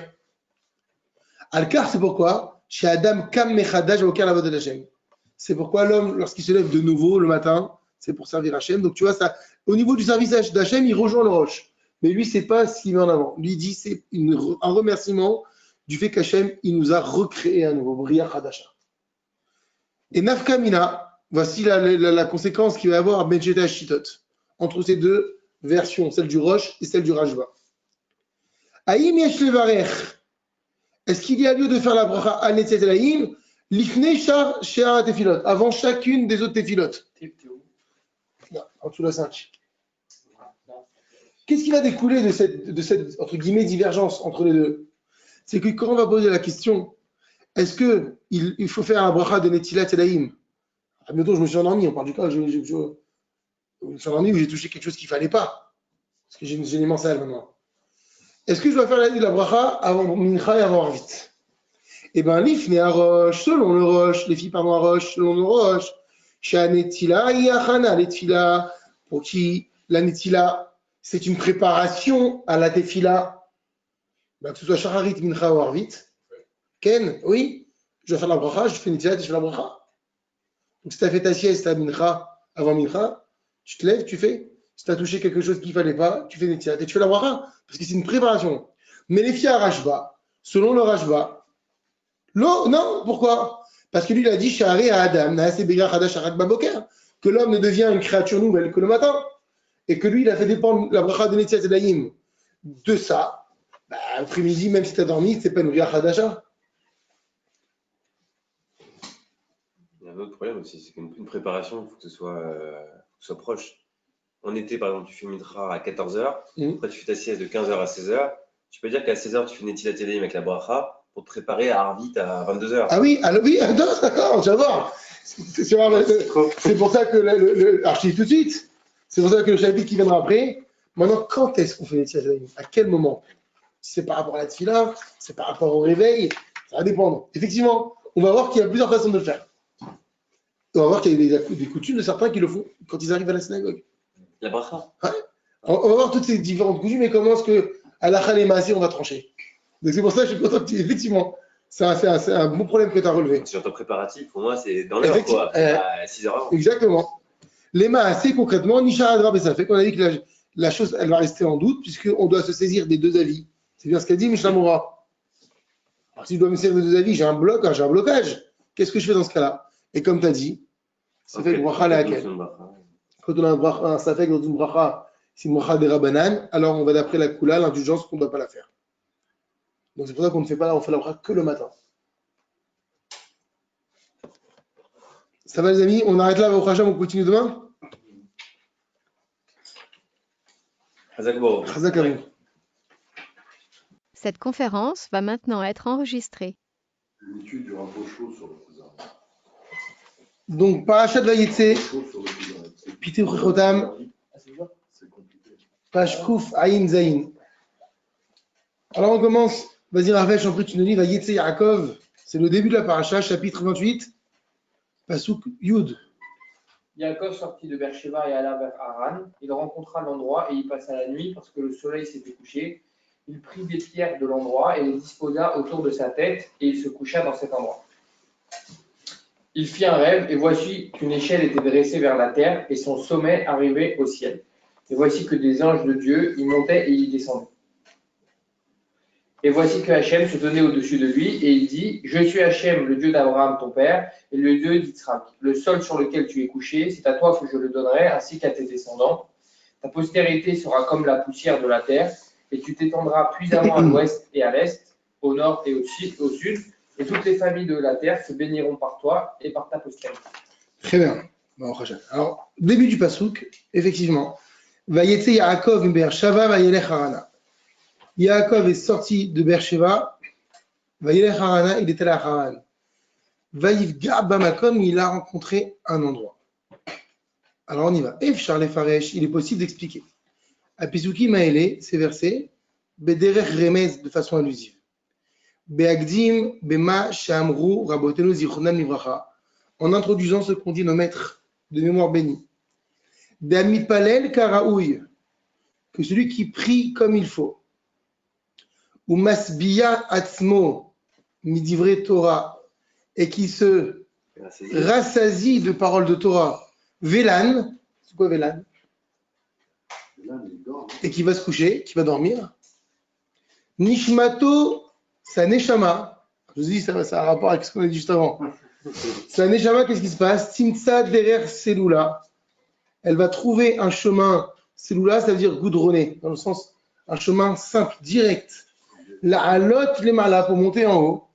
[SPEAKER 1] Al-Kar, c'est pourquoi chez Adam Kam Mechadash aucun avodat d'Hachem. C'est pourquoi l'homme, lorsqu'il se lève de nouveau le matin, c'est pour servir Hachem. Donc tu vois, ça, au niveau du service d'Hachem, il rejoint le Roche. Mais lui, c'est pas ce qu'il met en avant. Lui, il dit c'est un remerciement du fait qu'Hachem, il nous a recréé un nouveau Bria Hadasha. Et Nafkamina, voici la conséquence qu'il va y avoir à Benjeta Shitot, entre ces deux versions, celle du Roche et celle du Rashba. Aïm yesh levarech. Est-ce qu'il y a lieu de faire la bracha à Netilat Laim l'ifnei shar tefilot, avant chacune des autres tefilot? En dessous de la 5. Qu'est-ce qui va découler de cette entre guillemets, divergence entre les deux? C'est que quand on va poser la question, est-ce qu'il faut faire un bracha de Netilat Elaim? Bientôt, je me suis endormi, on parle du cas, je me suis endormi où j'ai touché quelque chose qu'il ne fallait pas. Parce que j'ai une gênement sale maintenant. Est-ce que je dois faire la bracha avant Mincha et avant Arvit? Eh bien, l'ifne à roche, selon le roche, les filles pardon à roche, selon le roche. Chez Netila, Yachana, Netila, pour qui la Netila, c'est une préparation à la Tefila, que ce soit Shacharit, Mincha ou Arvit. Ken, oui, je dois faire la bracha, je fais Netila, je fais la bracha. Donc, si tu as fait ta sieste à Mincha, avant Mincha, tu te lèves, tu fais. Si tu as touché quelque chose qu'il ne fallait pas, tu fais Netila et tu fais la bracha, parce que c'est une préparation. Mais les filles à Rashba, selon le Rashba, non, pourquoi? Parce que lui, il a dit Sha'arei à Adam, que l'homme ne devient une créature nouvelle que le matin. Et que lui, il a fait dépendre la bracha de Netziat Edaïm de ça. Après-midi, même si tu as dormi, c'est pas une Briach Hadasha.
[SPEAKER 3] Il y a un autre problème aussi, c'est qu'une préparation, il faut que ce soit proche. En été, par exemple, tu fais Mitra à 14h, après tu fais ta sieste de 15h à 16h. Tu peux dire qu'à 16h, tu fais Netilat Edaïm avec la bracha pour te préparer à Arvit à 22h.
[SPEAKER 1] Ah oui, d'accord, tu vas voir. C'est pour ça que alors je te dis tout de suite, c'est pour ça que le chapitre qui viendra après, maintenant, quand est-ce qu'on fait Netilat Edaïm? À quel moment? Si c'est par rapport à la tefila, c'est par rapport au réveil, ça va dépendre. Effectivement, on va voir qu'il y a plusieurs façons de le faire. On va voir qu'il y a des coutumes de certains qui le font quand ils arrivent à la synagogue.
[SPEAKER 3] La bracha.
[SPEAKER 1] Ouais. On va voir toutes ces différentes coutumes et comment est-ce que à la Khan et Maasé on va trancher. Donc c'est pour ça que je suis content que tu effectivement, c'est un bon problème que tu as relevé.
[SPEAKER 3] Sur ton préparatif, pour moi, c'est dans l'heure, quoi. À 6h avant.
[SPEAKER 1] Exactement. Les Maasé, concrètement, Nisha Adra ça fait qu'on a dit que la chose, elle va rester en doute, puisqu'on doit se saisir des deux avis. C'est bien ce qu'a dit Mishlamoura. Alors si je dois me saisir des deux avis, j'ai un blocage. Qu'est-ce que je fais dans ce cas-là? Et comme tu as dit, ça fait bracha la laquelle. Quand on a un safek dans une bracha, c'est une bracha des Rabbanan, alors on va d'après la Kula, l'indulgence qu'on ne doit pas la faire. Donc c'est pour ça qu'on ne fait pas, on fait la bracha que le matin. Ça va les amis? On arrête là, on continue demain? Chazak à vous.
[SPEAKER 2] Cette conférence va maintenant être enregistrée.
[SPEAKER 6] L'étude du rapport chaud sur le cousin.
[SPEAKER 1] Donc, Parashat Vayetse,
[SPEAKER 6] Chaud sur le cousin.
[SPEAKER 1] Pité Chotam,
[SPEAKER 6] C'est compliqué.
[SPEAKER 1] Page Kouf Aïn Zaïn. Alors on commence, vas-y Raphaël, j'en prie, tu nous lis Vayetse Yaakov, c'est le début de la Parasha, chapitre 28, Pasuk Yud.
[SPEAKER 5] Yaakov sortit de Beersheba et alla vers Haran. Il rencontra l'endroit et y passa la nuit parce que le soleil s'était couché. Il prit des pierres de l'endroit et les disposa autour de sa tête et il se coucha dans cet endroit. Il fit un rêve et voici qu'une échelle était dressée vers la terre et son sommet arrivait au ciel. Et voici que des anges de Dieu y montaient et y descendaient. Et voici que Hachem se tenait au-dessus de lui et il dit « Je suis Hachem, le Dieu d'Abraham, ton père, et le Dieu d'Yitzhak. Le sol sur lequel tu es couché, c'est à toi que je le donnerai, ainsi qu'à tes descendants. Ta postérité sera comme la poussière de la terre, et tu t'étendras puissamment à l'ouest et à l'est, au nord et au sud, et toutes les familles de la terre se béniront par toi et par ta postérité. »
[SPEAKER 1] Très bien. Bon, alors, début du Pasuk, effectivement. Vayetse Yaakov Beersheva Vayelech Harana. Yaakov est sorti de Beersheba, Vayelech Harana, il était là à Haran. Vayivga Bamakom, il a rencontré un endroit. Alors on y va. Efshar Lefaresh, il est possible d'expliquer. Apisuki Maele, ces versets, Bederech Remez, de façon allusive. Beagdim Bema Shamru Rabotenu Zichronam Livracha, en introduisant ce qu'ont dit nos maîtres de mémoire bénis. Be'amipalel Karaouy, que celui qui prie comme il faut. Ou Masbiya Atzmo Midivre Torah, et qui se rassasie de paroles de Torah. Vélan, c'est quoi Vélan? Et qui va se coucher, qui va dormir. Nishmato, sa neshama. Je vous dis, ça a un rapport avec ce qu'on a dit juste avant. Sa neshama, qu'est-ce qui se passe? Timsa derrière Selula. Elle va trouver un chemin. Selula, ça veut dire goudronné, dans le sens, un chemin simple, direct. La halot les malas, pour monter en haut,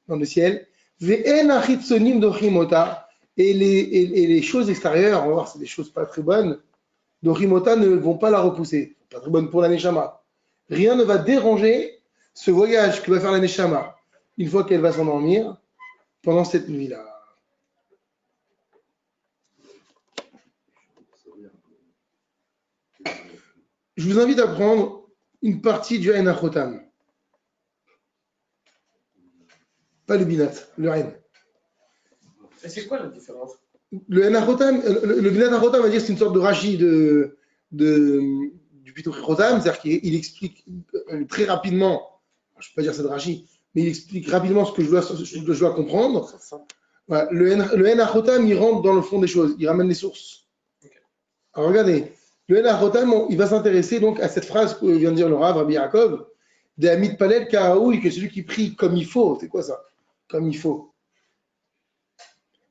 [SPEAKER 1] dans le ciel. Ve'en achitsonim dochimota. Et les choses extérieures, on va voir, c'est des choses pas très bonnes. Dochimota ne vont pas la repousser. pas très bonne pour la Neshama. Rien ne va déranger ce voyage que va faire la Neshama une fois qu'elle va s'endormir pendant cette nuit-là. Je vous invite à prendre une partie du Hain HaChotam. Pas le Binat, le Hain.
[SPEAKER 5] Et c'est quoi la différence?
[SPEAKER 1] Le Hain HaChotam, le Binat HaChotam, on va dire, c'est une sorte de Rashi du Pituch HaChotam, c'est-à-dire qu'il explique très rapidement, je ne peux pas dire c'est de Rashi, mais il explique rapidement ce que je dois comprendre. Voilà, le Hain HaChotam, il rentre dans le fond des choses, il ramène les sources. Alors regardez, le Hain HaChotam, il va s'intéresser donc à cette phrase que vient de dire le Rav Rabbi Yaakov, de Hamid Palel Karaoui, que celui qui prie comme il faut, c'est quoi ça? Comme il faut.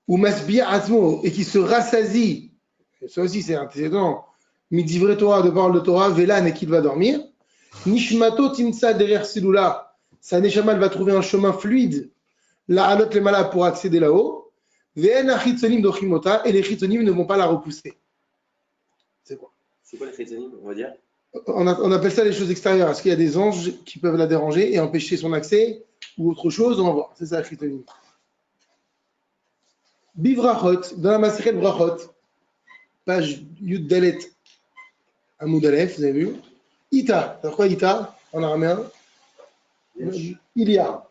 [SPEAKER 1] Ou Masbiya Atmo, et qui se rassasie, ça aussi c'est intéressant, Midivre Torah, de parole de Torah, Vélan, et qu'il va dormir. Nishmato Timsa derrière Siloula, sa Neshama va trouver un chemin fluide, la Alot le Mala pour accéder là-haut, Ve'en Achitzonim Dochimota, et les Chitzonim ne vont pas la repousser. C'est quoi?
[SPEAKER 3] C'est quoi les chrétiennes, on va dire?
[SPEAKER 1] On appelle ça les choses extérieures. Est-ce qu'il y a des anges qui peuvent la déranger et empêcher son accès ou autre chose? On va voir. C'est ça la chitonie. Bivrachot, dans la Masechet Brachot, page Yud Dalet, Amoud Aleph, vous avez vu? Ita, c'est quoi Ita en araméen? Il y a.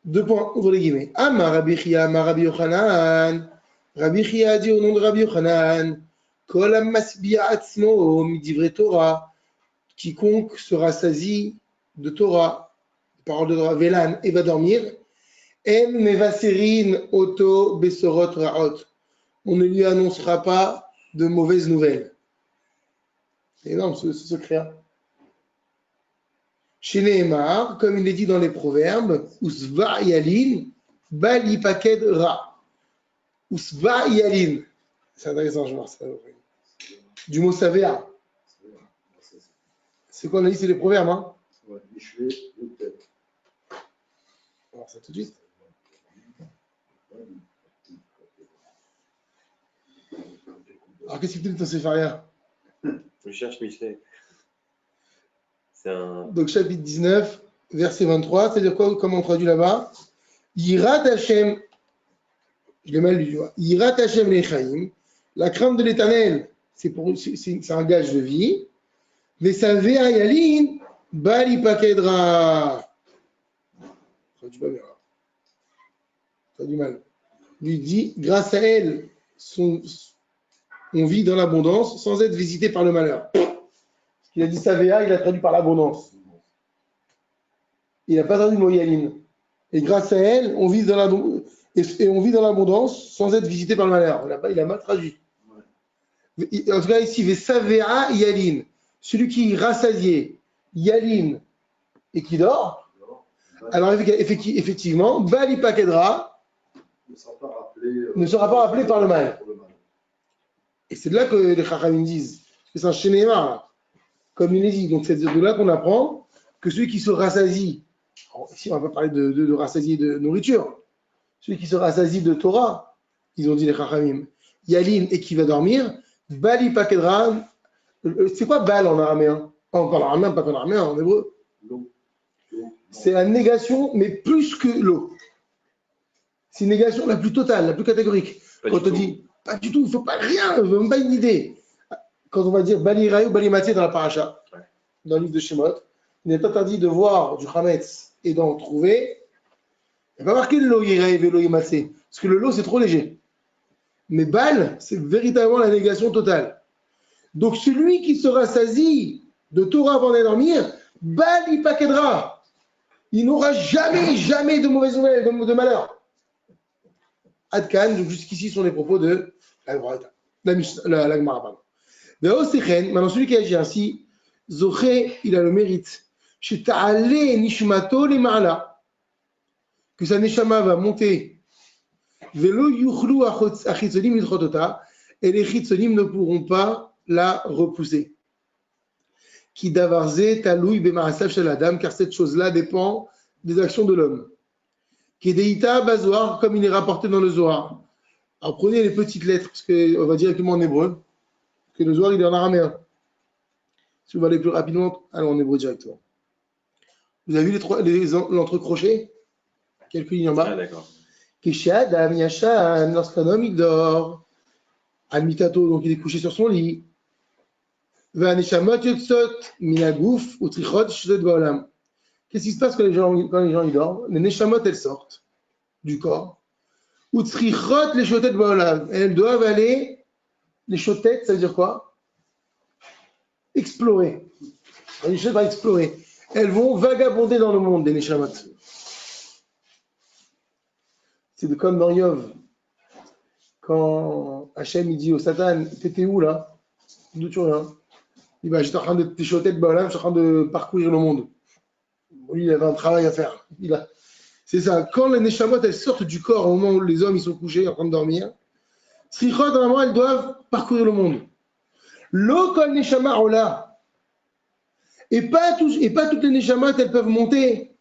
[SPEAKER 1] Deux points, ouvrez les guillemets. Ama Rabbi Chia, Ama Rabbi Yochanan. Rabbi Chia a dit au nom de Rabbi Yochanan, Kol Masbiya Atzmo Midivre Torah, quiconque se rassasie de Torah, parole de Torah, Vélan, et va dormir, En Mevaserin Oto Besorot Raot, on ne lui annoncera pas de mauvaises nouvelles. C'est énorme ce secret. Chez Nehemar, comme il est dit dans les proverbes, Usva Yalin, Bali Paked Ra. Usva Yalin. C'est intéressant, je vois ça. Du mot Savea. C'est quoi on a dit, c'est les proverbes, hein?
[SPEAKER 6] Ouais, Michelet, le tête.
[SPEAKER 1] On va voir ça tout de suite. Alors, qu'est-ce que tu dis dans ces faria?
[SPEAKER 3] Je cherche Michelet. C'est un.
[SPEAKER 1] Donc, chapitre 19, verset 23, c'est-à-dire quoi, comment on traduit là-bas? Yirat Hashem, je l'ai mal lu, Yirat Hashem Lechaim, la crainte de l'éternel, c'est un gage de vie. Mais sa Vea Yalin, Bali Pakedra. Traduit pas bien. Traduit mal. Lui dit, grâce à elle, on vit dans l'abondance sans être visité par le malheur. Il a dit Savea, il a traduit par l'abondance. Il n'a pas traduit le mot Yaline. Et grâce à elle, on vit dans l'abondance sans être visité par le malheur. Il a mal traduit. En tout cas, ici, Savea Yaline. Celui qui est rassasié, Yaline, et qui dort. Alors, effectivement, Bali Pakedra ne sera pas rappelé par le mal. Et c'est de là que les Chachamim disent que c'est un Shenéma, comme il est dit. Donc c'est de là qu'on apprend que celui qui se rassasie, ici on va pas parler de rassasier de nourriture, celui qui se rassasie de Torah, ils ont dit les Chachamim, Yaline et qui va dormir, Bali Pakedra, c'est quoi Bal en araméen? En araméen, pas en araméen, en hébreu. C'est la négation, mais plus que l'eau. C'est une négation la plus totale, la plus catégorique. Quand on dit pas du tout, il ne faut pas rien, même pas une idée. Quand on va dire Bali Raï ou Bali Matzé dans la paracha, dans le livre de Shemot, il est interdit de voir du Hametz et d'en trouver. Il n'y a pas marqué le lot Yiraï et le lot Matzé, parce que le lot c'est trop léger. Mais Bal, c'est véritablement la négation totale. Donc celui qui se rassasie de Torah avant d'aller dormir, Bali Pakedra, il n'aura jamais de mauvaises nouvelles, de malheur. Adkan, donc jusqu'ici sont les propos de la Gemara, pardon. Maintenant, celui qui agit ainsi, Zoché, il a le mérite, que sa neshama va monter, et les chitzonim ne pourront pas la repousser. Qui davarze taloui b'ma'asav shel adam, car cette chose-là dépend des actions de l'homme. Kedeita bazoar, comme il est rapporté dans le Zohar. Alors prenez les petites lettres, parce qu'on va directement en hébreu, parce que le Zohar il est en araméen. Si on va aller plus rapidement, allons en hébreu directement. Vous avez vu l'entrecrochet? Quelques lignes en bas.
[SPEAKER 3] Ah, d'accord.
[SPEAKER 1] Kishad, Yashan, lorsqu'un homme il dort, Amitato, donc il est couché sur son lit. Vanishamot yotsot, minagouf, ou trichot, shzet baolam. Qu'est-ce qui se passe quand les gens ils dorment? Les neshamot elles sortent du corps. Ou trichot, les shotet baolam. Elles doivent aller, les shotet, ça veut dire quoi? Explorer. Les shotet va explorer. Elles vont vagabonder dans le monde, des neshamot. C'est comme dans Yov. Quand Hachem il dit au Satan, t'étais où là? D'où tu viens? Il dit, j'étais en train de t'échoter de Balaam, je suis en train de parcourir le monde. Lui, il avait un travail à faire. C'est ça. Quand les Neshamot elles sortent du corps au moment où les hommes ils sont couchés en train de dormir, Srichot, normalement, elles doivent parcourir le monde. Lo kol Neshama ola. Et pas toutes les Neshamot elles peuvent monter.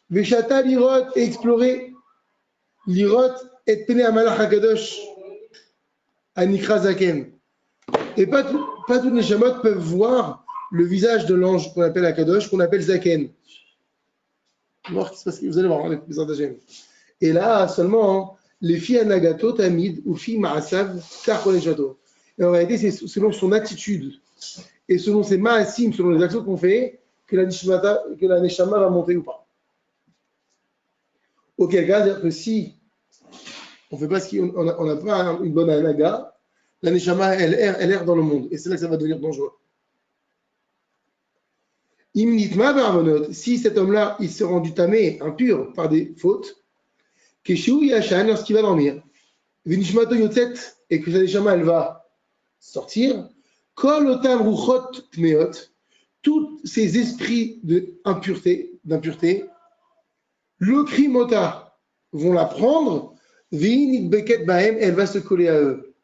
[SPEAKER 1] Veshata lirot et explorer. Lirot et pene amalach hakadosh. Anikra zaken. Et pas toutes les Neshamot peuvent voir le visage de l'ange qu'on appelle Akadosh, qu'on appelle Zaken. Vous allez voir, les Hashem. Et là, seulement, les filles Anagato, Tamid, ou filles Maasav, Karkolechato. Et en réalité, c'est selon son attitude et selon ses Maasim, selon les actions qu'on fait, que la Neshama va monter ou pas. Auquel cas, c'est-à-dire que si on fait pas on n'a pas une bonne Anaga, la Neshama, elle erre dans le monde. Et c'est là que ça va devenir dangereux. Si cet homme-là, il se rend tamé, impur, par des fautes, Keshu Yashan, lorsqu'il va dormir, Vinishmato Yotzet, et que sa Neshama, elle va sortir, Kol Otam Ruchot Tmeot, tous ces esprits d'impureté, le Krimota, vont la prendre, Vinit Beket Bahem, elle va se coller à eux.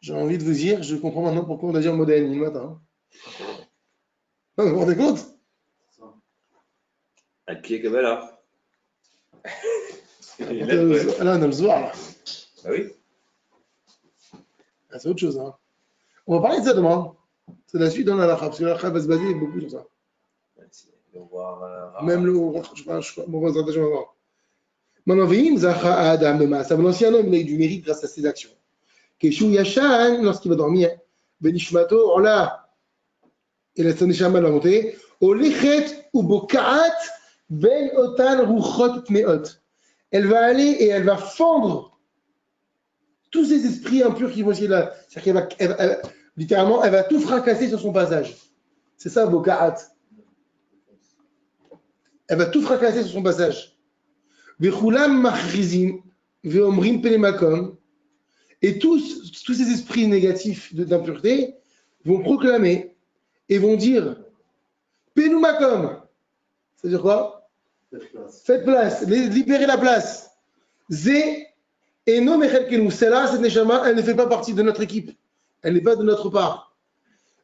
[SPEAKER 1] J'ai envie de vous dire, je comprends maintenant pourquoi on a dit en modèle le matin. Vous vous rendez compte?
[SPEAKER 3] À pied comme là.
[SPEAKER 1] Là, on a le soir, là.
[SPEAKER 3] Bah oui.
[SPEAKER 1] Ah, c'est autre chose. Hein. On va parler de ça demain. C'est la suite dans la Lacha, parce que la Lacha va se baser beaucoup sur ça. Même le. Je sais pas, mon voisin, on va voir. Maintenant, Adam de Massa. L'ancien homme, il a eu du mérite grâce à ses actions. Keshu Yashan, lorsqu'il va dormir, Benishmato, on l'a, et la Neshama va monter, Olichet ou Bokaat, Ben Otan Ruchot Tmeot. Elle va aller et elle va fendre tous ces esprits impurs qui vont essayer là. C'est-à-dire qu'elle littéralement, elle va tout fracasser sur son passage. C'est ça, Bokaat. Elle va tout fracasser sur son passage. Vechulam Machrizim, Veomrim Pelemakom. Et tous ces esprits négatifs d'impureté vont proclamer et vont dire Penumakom. C'est-à-dire quoi? Faites place, libérez la place. Zé et non Mechelkenu. Celle-là, cette Neshama, elle ne fait pas partie de notre équipe. Elle n'est pas de notre part.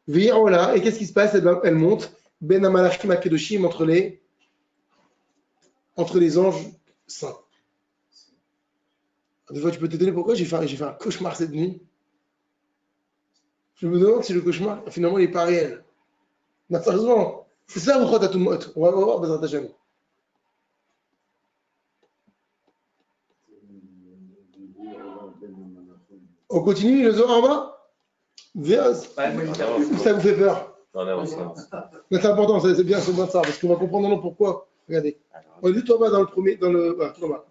[SPEAKER 1] Ve'ola. Et qu'est-ce qui se passe? Elle monte Ben Amalachim Akedoshim entre les anges saints. Des fois, tu peux t'étonner pourquoi j'ai fait un cauchemar cette nuit. Je me demande si le cauchemar, finalement, il n'est pas réel. Mais sérieusement, c'est ça, Ruchot Atumot. On va voir, Bezrat Hashem. On continue, le Zohar en bas? Ça vous fait peur?
[SPEAKER 3] Non,
[SPEAKER 1] c'est important, c'est bien, c'est bon de ça, parce qu'on va comprendre pourquoi. Regardez. On est juste en bas dans le premier, tout en bas.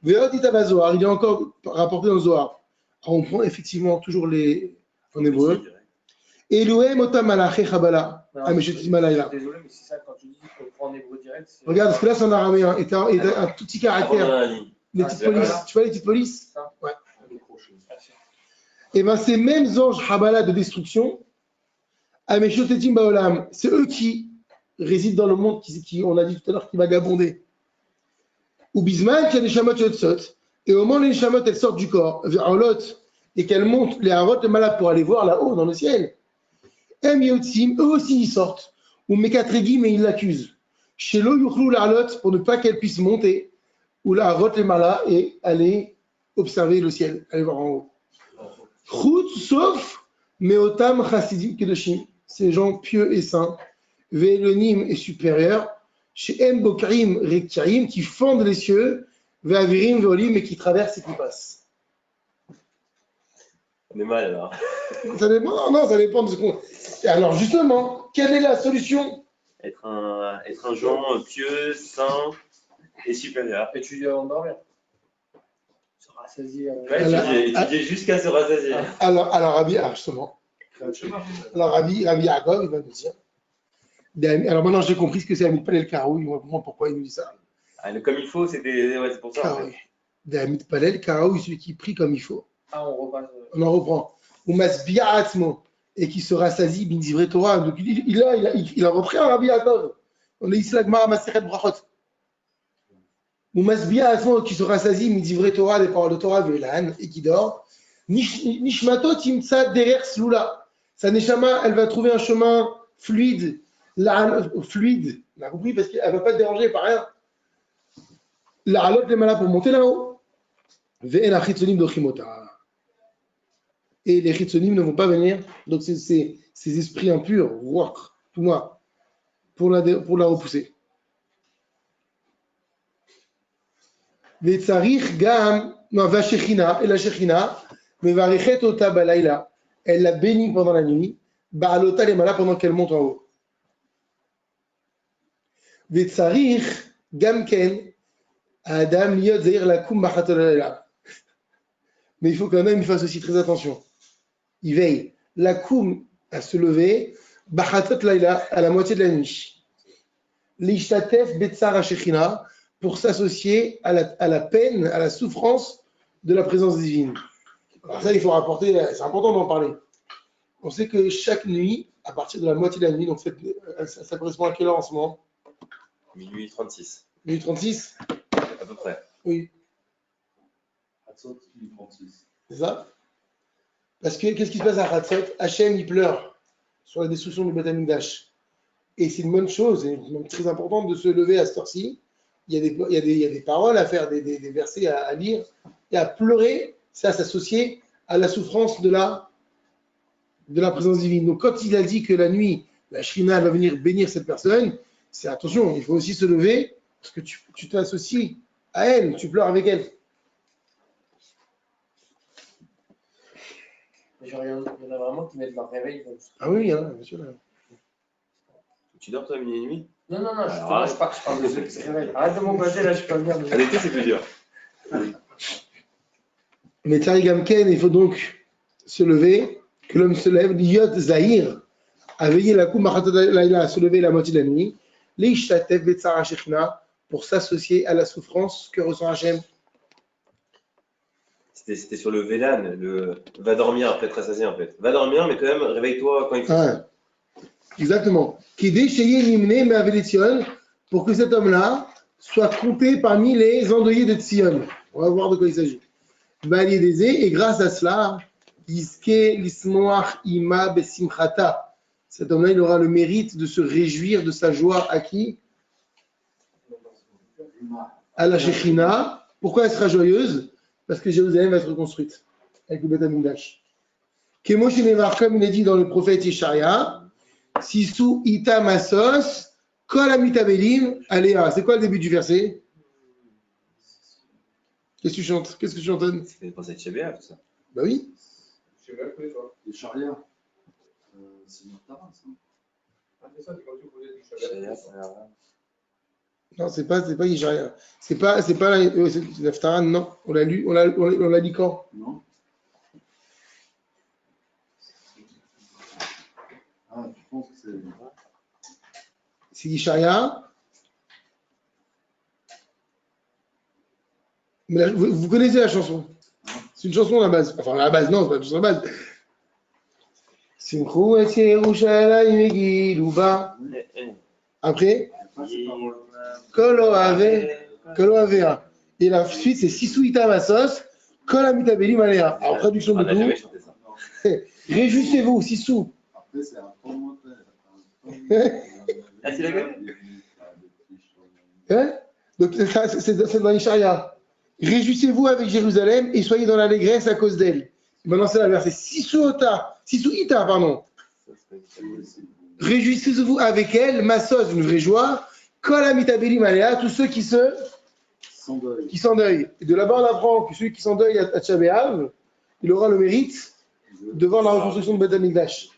[SPEAKER 1] Il est encore rapporté dans le Zohar. Alors on prend effectivement toujours les en hébreu. Elohim otam malaché chabala.
[SPEAKER 5] Désolé, mais c'est ça quand tu dis qu'on prend en hébreu direct.
[SPEAKER 1] Regarde, parce que là c'est en araméen. Et t'as un tout petit caractère. Les petites polices. Tu vois les petites polices? Ouais. Et bien ces mêmes anges chabala de destruction, Ameshotetim baolam, c'est eux qui résident dans le monde, qui on a dit tout à l'heure, qui vagabondaient. Ou Bisman, qui a des Neshamot yotzot, et au moment où les Neshamot elles sortent du corps, vers l'autre, et qu'elles montent les harot, les malades pour aller voir là-haut dans le ciel, eux aussi ils sortent, ou Mekatregi, mais ils l'accusent. Chez l'eau, Yuchlou l'harot, pour ne pas qu'elle puisse monter, ou la harot, les malades, et aller observer le ciel, aller voir en haut. Chut, sauf Meotam Chassidim Kedoshim, ces gens pieux et saints, Ve'elonim et supérieurs, She'em Bokrim Rekchaim, qui fondent les cieux, Ve'avirim Ve'olim, et qui traversent et qui passent.
[SPEAKER 3] On est mal alors.
[SPEAKER 1] Ça dépend, non, ça dépend de ce qu'on. Alors justement, quelle est la solution?
[SPEAKER 3] Être un gens pieux, saint et supérieur.
[SPEAKER 5] Étudier avant de dormir. Se rassasier.
[SPEAKER 3] Ouais, étudier jusqu'à se rassasier.
[SPEAKER 1] Alors justement. Alors Rabbi Yaakov, il va nous dire. Alors maintenant, j'ai compris ce que c'est Amit Palel Karaoui. Moi, pourquoi il nous dit ça?
[SPEAKER 3] Comme il faut, c'est pour ça.
[SPEAKER 1] Karaoui. Amit Palel Karaoui, celui qui prie comme il faut.
[SPEAKER 5] Ah, on repasse.
[SPEAKER 1] On en reprend. Ou Masbia Atzmo, et qui se rassasie, bin divrei Torah. Donc il a repris un Rabbi Yaakov. On est ici la Gemara Masechet Brachot. Ou Masbia Atzmo, qui se rassasie, bin divrei Torah, des paroles de Torah, Velan, et qui dort. Nishmato Timtsa Derer Slula. Sa neshama, elle va trouver un chemin fluide. Fluide. On a compris parce qu'elle ne va pas te déranger par rien. La halot les malas pour monter là-haut. Ve'en achitzonim dochimota. Et les chitzonim ne vont pas venir. Donc c'est ces esprits impurs, rock, tout moi, pour la repousser. Ve'tzarich gam, non, va shechina, et la shechina, mevarichet ota balayla. Elle la bénit pendant la nuit. Ba'alota les malas pendant qu'elle monte en haut. Ve'tzarich gamken, Adam liot zahir lakum b'chatol. Mais il faut quand même qu'il fasse aussi très attention. Il veille. Lakum à se lever, b'chatot laila à la moitié de la nuit. L'ishtatef betzar hashechina pour s'associer à la peine, à la souffrance de la présence divine. Alors ça, il faut rapporter, c'est important d'en parler. On sait que chaque nuit, à partir de la moitié de la nuit, donc ça correspond à quelle heure en ce moment?
[SPEAKER 3] Minuit 36.
[SPEAKER 1] Minuit 36?
[SPEAKER 3] À peu près.
[SPEAKER 1] Oui.
[SPEAKER 6] Hatzot, 36.
[SPEAKER 1] C'est ça? Parce que qu'est-ce qui se passe à Hatzot? Hachem, il pleure sur la destruction du Beth Amikdash. Et c'est une bonne chose, et même très importante de se lever à cette heure-ci. Il y a des paroles à faire, des versets à lire, et à pleurer, c'est à s'associer à la souffrance de la présence divine. Donc quand il a dit que la nuit, la Shrina va venir bénir cette personne, c'est attention, il faut aussi se lever, parce que tu t'associes à elle, tu pleures avec elle.
[SPEAKER 5] Genre, il y en a vraiment qui mettent leur réveil.
[SPEAKER 1] Ah oui, hein, bien sûr.
[SPEAKER 3] Tu dors toi à minuit et demi?
[SPEAKER 5] Non, je parle de ceux qui se réveillent. Arrête de m'embêter, là, je peux venir.
[SPEAKER 3] À l'été, c'est plus dur.
[SPEAKER 1] Mais Tari Gamken, il faut donc se lever, que l'homme se lève, l'iyot zahir, à veiller la koum à se lever la moitié de la nuit, l'ishtatef betzar hashechina, pour s'associer à la souffrance que ressent Hachem.
[SPEAKER 3] C'était sur le Vélan, le va dormir après être rassasié en fait. Va dormir, mais quand même, réveille-toi quand il faut.
[SPEAKER 1] Ah, exactement. Kidé sheye nimne me'aveletzion, pour que cet homme-là soit compté parmi les endeuillés de Tzion. On va voir de quoi il s'agit. Et grâce à cela, cet homme-là, il aura le mérite de se réjouir de sa joie à qui? À la Shechina. Pourquoi elle sera joyeuse? Parce que Jérusalem va être reconstruite avec le Beth Amikdash. Kemo shenevar, comme il est dit dans le prophète Yesharia, Sisu ita masos, kol amitabelim, aléa. C'est quoi le début du verset? Qu'est-ce que tu chantes? Qu'est-ce que tu chantonnes?
[SPEAKER 3] Ça fait penser à Tchébéa, tout ça.
[SPEAKER 1] Bah oui.
[SPEAKER 4] Je sais même pas toi.
[SPEAKER 6] Les charrières, c'est notre tarin, ça.
[SPEAKER 4] Ah, c'est ça, c'est quand tu posais du chalet.
[SPEAKER 1] Non, c'est pas Yesharia. C'est pas l'Aftaran, non. On l'a lu, on l'a dit quand?
[SPEAKER 6] Non. Ah, tu penses que c'est.
[SPEAKER 1] C'est Yesharia. Mais vous connaissez la chanson? C'est une chanson à la base. Enfin, à la base, non, c'est pas une chanson à la base. Simchou et Yerushalayim Megilu Ba. Après, Kolo Avea. Et la suite, c'est Sisu Ita Masos, Kol Amitabelim Alea. Alors, traduction de
[SPEAKER 3] On n'a jamais
[SPEAKER 1] tout.
[SPEAKER 3] chanté ça.
[SPEAKER 1] Réjouissez-vous, Sisu.
[SPEAKER 6] Après, c'est un commentaire.
[SPEAKER 3] Ah, c'est la gueule?
[SPEAKER 1] Hein? Donc, c'est dans Isharia. Réjouissez-vous avec Jérusalem et soyez dans l'allégresse à cause d'elle. Maintenant, c'est l'inverse. C'est Sisuita, pardon. Réjouissez-vous avec elle, Massos, une vraie joie. Kol Amitabelim Alea, tous ceux qui s'endeuillent. Et de là-bas, on apprend que celui qui s'endeuille à Tchá B'Av, il aura le mérite de voir la reconstruction de Beth Amikdash.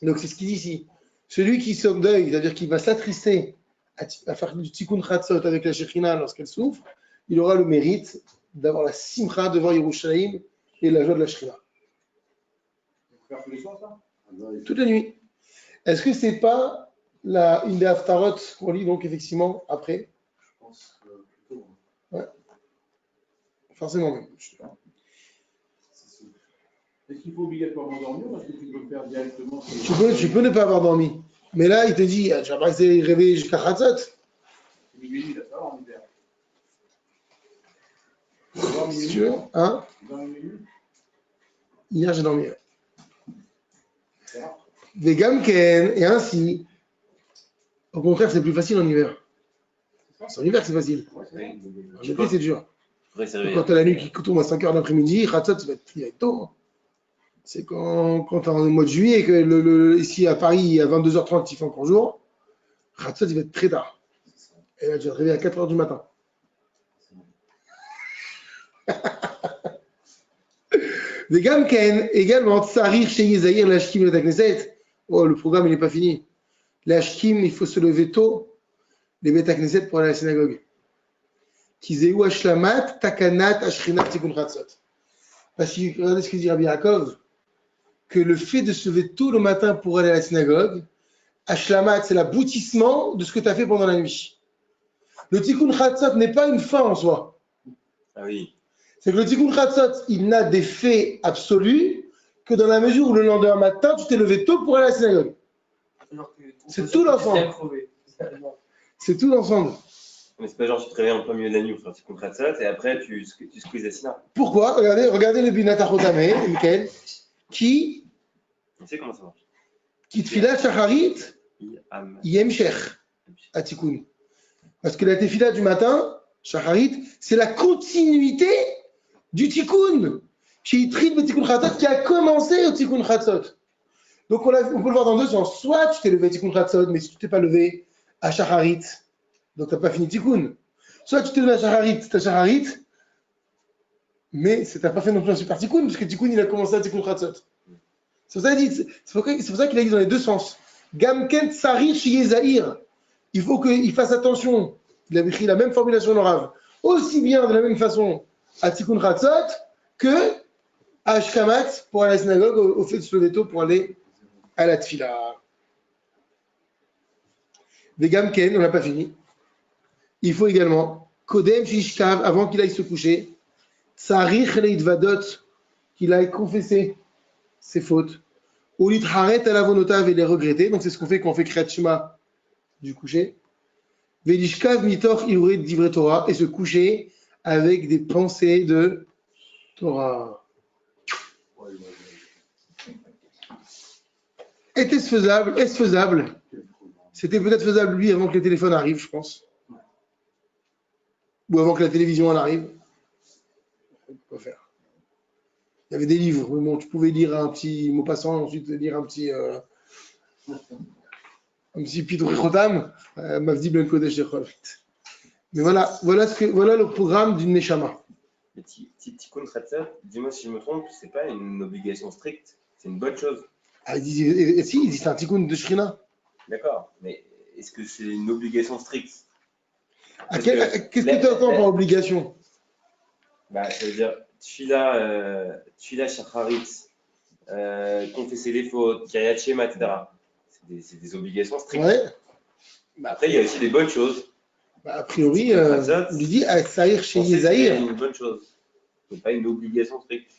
[SPEAKER 1] Donc, c'est ce qu'il dit ici. Celui qui s'endeuille, c'est-à-dire qu'il va s'attrister à faire du Tikkun Chatzot avec la Shekhinah lorsqu'elle souffre, il aura le mérite d'avoir la simcha devant Yerushalayim et la joie de la Shekhinah.
[SPEAKER 4] Faire tous les soirs, ça?
[SPEAKER 1] Toute la nuit. Est-ce que c'est pas une des Haftarot qu'on lit donc effectivement après?
[SPEAKER 6] Je pense que plutôt.
[SPEAKER 1] Ouais. Forcément même.
[SPEAKER 4] Est-ce qu'il faut obligatoirement dormir ou est-ce que tu peux le faire directement?
[SPEAKER 1] Tu peux ne pas avoir dormi. Mais là, il te dit, tu vas pas rester réveillé jusqu'à Chatzot.
[SPEAKER 4] C'est minuit, là, ça va en hiver.
[SPEAKER 1] C'est sûr, hein?
[SPEAKER 4] Dans une minute?
[SPEAKER 1] Hier, j'ai dormi. Vegam Ken, et ainsi, au contraire, c'est plus facile en hiver. En hiver, c'est facile. En été, c'est dur. Quand tu as la nuit qui tombe à 5 h d'après-midi, Chatzot, il va être tôt. Hein. C'est quand tu es en mois de juillet, que ici à Paris, à 22h30, il fait encore jour, Chatzot, il va être très tard. Et là, tu vas te réveiller à 4 h du matin. Vegam Ken, également, Tsarir chez Yezaïr, l'Ashkim et la Knesset. Oh, le programme, il n'est pas fini. L'Ashkim, il faut se lever tôt, les Beth Knesset pour aller à la synagogue. Kizeu Ashlamat, Takanat, Ashrinat, Tikkun Chatzot. Parce que, regardez ce que dit Rabbi Yaakov, que le fait de se lever tôt le matin pour aller à la synagogue, Ashlamat, c'est l'aboutissement de ce que tu as fait pendant la nuit. Le Tikkun Chatzot n'est pas une fin en soi.
[SPEAKER 3] Ah oui.
[SPEAKER 1] C'est que le Tikkun Chatzot, il n'a d'effet absolu que dans la mesure où le lendemain matin, tu t'es levé tôt pour aller à la synagogue. C'est tout l'ensemble. C'est tout l'ensemble.
[SPEAKER 3] Mais c'est pas genre tu te réveilles en plein milieu de la nuit pour faire un petit contrat de ça et après tu squeezes la sina.
[SPEAKER 1] Pourquoi? Regardez le Binat HaChotameh, Michael, qui
[SPEAKER 3] On sait comment ça marche.
[SPEAKER 1] tfila shacharit yemshech à Tikkun. Parce que la tefila du matin, shacharit, c'est la continuité du Tikkun. Chez Yitrid B'Tikkun Chatzot qui a commencé au Tikkun Chatzot. Donc on peut le voir dans deux sens. Soit tu t'es levé à Tikkun Chatzot, mais si tu t'es pas levé à shacharit, donc tu n'as pas fini Tikkun. Soit tu t'es levé à shacharit, tu as shacharit, mais tu n'as pas fait non plus un super Tikkun, parce que Tikkun il a commencé à Tikkun Chatzot. C'est pour ça qu'il a dit dans les deux sens. Gamken Tsari Shiyezahir. Il faut qu'il fasse attention. Il avait écrit la même formulation dans Rav. Aussi bien de la même façon à Tikkun Chatzot que à Ashkamat pour aller à la synagogue, au fait de se lever tôt pour aller à la Tfila. Des Gamken, on n'a pas fini. Il faut également, Kodem Shishkav, avant qu'il aille se coucher, Tsarich Leidvadot, qu'il aille confesser ses fautes. Ou l'itharet à la vonotav et les regretter. Donc c'est ce qu'on fait quand on fait Kriyat Shema du coucher. Velishkav mitor iuret divrei Torah, et se coucher avec des pensées de Torah. Était-ce faisable? Est-ce faisable? C'était peut-être faisable lui avant que les téléphones arrivent, je pense. Ou avant que la télévision en arrive. Quoi faire? Il y avait des livres, mais bon, tu pouvais lire un petit mot passant, ensuite lire un petit Pidrei Chotam, Mavdi Ben Kodesh Dechovit. Mais voilà le programme d'une Neshama.
[SPEAKER 3] Le Tikkun Chatzot, dis-moi si je me trompe, c'est pas une obligation stricte, c'est une bonne chose.
[SPEAKER 1] Ah, il dit c'est un Tikkun de Shrina.
[SPEAKER 3] D'accord, mais est-ce que c'est une obligation stricte?
[SPEAKER 1] Qu'est-ce que tu entends par obligation?
[SPEAKER 3] Bah, ça veut dire Tfila Shacharit, confesser les fautes, Kiryat Shema, etc. C'est des obligations strictes.
[SPEAKER 1] Ouais.
[SPEAKER 3] Après, il y a aussi des bonnes choses.
[SPEAKER 1] Bah, a priori, on lui dit Saïr chez Yezaïr.
[SPEAKER 3] C'est une bonne chose. C'est pas une obligation stricte.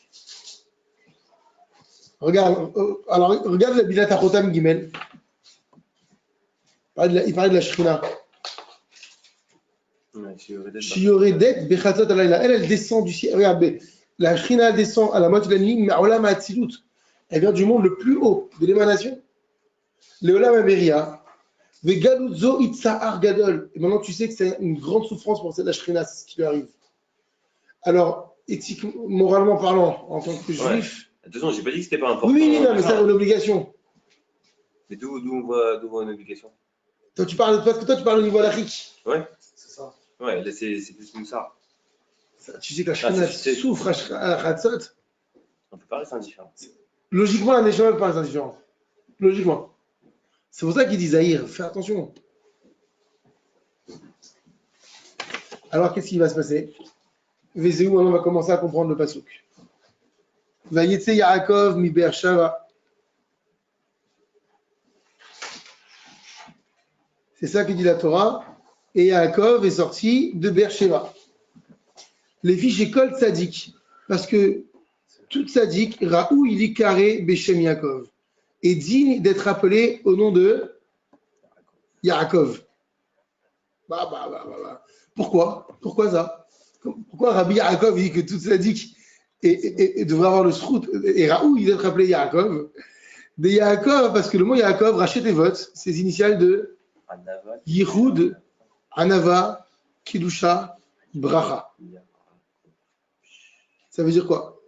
[SPEAKER 1] Regarde la Bilat HaChotam Gimel. Il parlait de la Shrina. Shioredet Bechatzot Alayla. Elle descend du ciel. Regarde, la Shrina descend à la moitié de la nuit, mais à Olam HaAtzilut. Elle vient du monde le plus haut de l'émanation. Le Olam HaBeria. Vegaluzo Itzahar Gadol. Et maintenant, tu sais que c'est une grande souffrance pour cette Shrina, c'est ce qui lui arrive. Alors, éthique, moralement parlant, en tant que
[SPEAKER 3] Ouais.
[SPEAKER 1] juif.
[SPEAKER 3] De toute façon, j'ai pas dit que c'était pas important.
[SPEAKER 1] Oui, non, mais c'est une obligation.
[SPEAKER 3] Mais d'où on voit une obligation?
[SPEAKER 1] Toi, tu parles, parce que toi, tu parles au niveau halachique.
[SPEAKER 3] Ouais.
[SPEAKER 1] C'est ça.
[SPEAKER 3] Ouais, là, c'est plus Moussard.
[SPEAKER 1] Tu sais que la Shekhinah souffre à Chatzot.
[SPEAKER 3] On peut parler, c'est indifférent.
[SPEAKER 1] Logiquement, la Neshama parle, c'est indifférent. Logiquement. C'est pour ça qu'il dit Zahir, fais attention. Alors, qu'est-ce qui va se passer? Vezéou, on va commencer à comprendre le pasuk. Vayetse Yaakov mi Beershava. C'est ça que dit la Torah. Et Yaakov est sorti de Beersheva. Les fiches école Tzadik. Parce que tout Tzadik, Raou il est carré Beshem Yaakov. Est digne d'être appelé au nom de Yaakov. Pourquoi? Pourquoi ça? Pourquoi Rabbi Yaakov dit que tout Tzadik devrait avoir le srout et Raou il doit être appelé Yaakov? De Yaakov, parce que le mot Yaakov, rachet et vote, c'est les initiales de Yichud, Anava, Kidusha, Bracha. Ça veut dire quoi?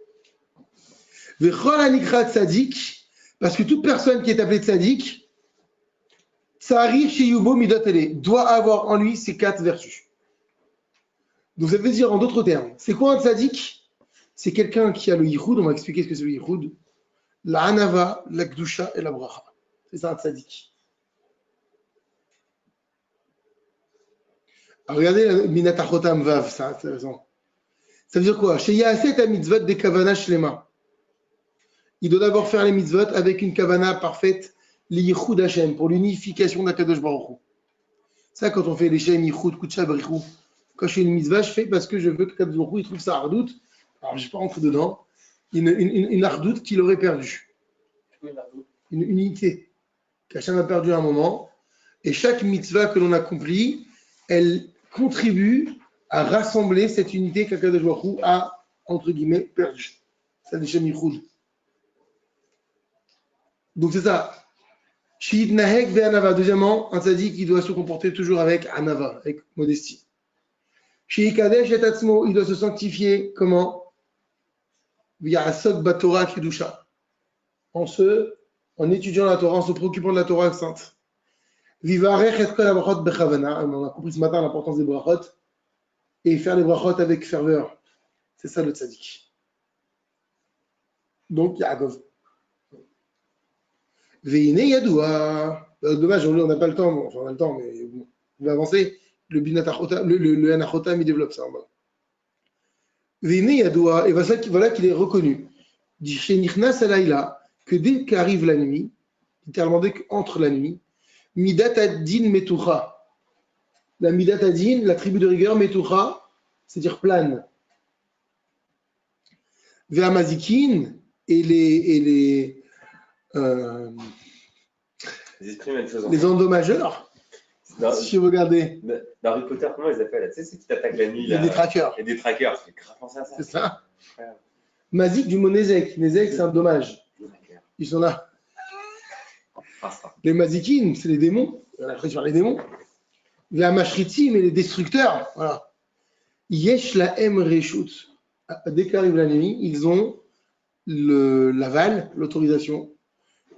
[SPEAKER 1] Vechol anikra tzadik, parce que toute personne qui est appelée tzadik, tsarich sheyubo midot ele, doit avoir en lui ces 4 vertus. Donc ça veut dire en d'autres termes, c'est quoi un tzadik? C'est quelqu'un qui a le yichud, on va expliquer ce que c'est le yichud, la anava, la kdusha et la bracha. C'est ça un tzadik. Alors, regardez la minata chotam vav, c'est intéressant. Ça veut dire quoi? Chez Yaaset à mitzvot des kavana shlema. Il doit d'abord faire les mitzvot avec une kavana parfaite, les yichud Hashem, pour l'unification d'Akadosh Baruch Hu. Ça, quand on fait les shem yichud, kutsha barichou, quand je fais une mitzvah, je fais parce que je veux que Akadosh Baruch Hu il trouve ça hardout. Alors, je ne vais pas rentrer dedans. Une hardout qu'il aurait perdu. Une unité qu'Hashem a perdu à un moment. Et chaque mitzvah que l'on accomplit, elle contribue à rassembler cette unité qu'Akadosh Baruch Hu a, entre guillemets, perdue. Ça, les shem yichud. Donc c'est ça. Shit nahek ve anava. Deuxièmement, un tzaddik qui doit se comporter toujours avec anava, avec modestie. Shit kadesh et atzmo, il doit se sanctifier comment? Via asok batora kedusha. En étudiant la Torah, en se préoccupant de la Torah sainte. Vivarech et kol brachot bechavana. On a compris ce matin l'importance des brachot. Et faire les brachot avec ferveur. C'est ça le tzaddik. Donc Yaakov. Veine Yadoua. Dommage, on n'a pas le temps. Enfin, on a le temps, mais bon, on va avancer. Le Anachotam, il développe ça en bas. Veine Yadoua. Et voilà qu'il est reconnu. Dit chez Nichnas Alayla, que dès qu'arrive la nuit, littéralement dès qu'entre la nuit, Midat Adin Metucha. La Midat Adin, la tribu de rigueur, Metucha, c'est-à-dire plane. Ve'amazikin, et les endommageurs. Si vous regardez.
[SPEAKER 3] Dans Harry Potter, comment ils appellent? Tu sais, c'est qui t'attaquent la nuit.
[SPEAKER 1] Il y a des trackers.
[SPEAKER 3] Il y a des trackers. C'est grave pensé à ça.
[SPEAKER 1] C'est ça. Mazik du mot Nezek. Nezek, c'est un dommage. Ils sont là. Les Mazikin, c'est les démons. On a sur les démons. Les Amashritim, les destructeurs. Voilà. Yesh la M Reshut. Dès qu'arrive la nuit, ils ont l'aval, l'autorisation,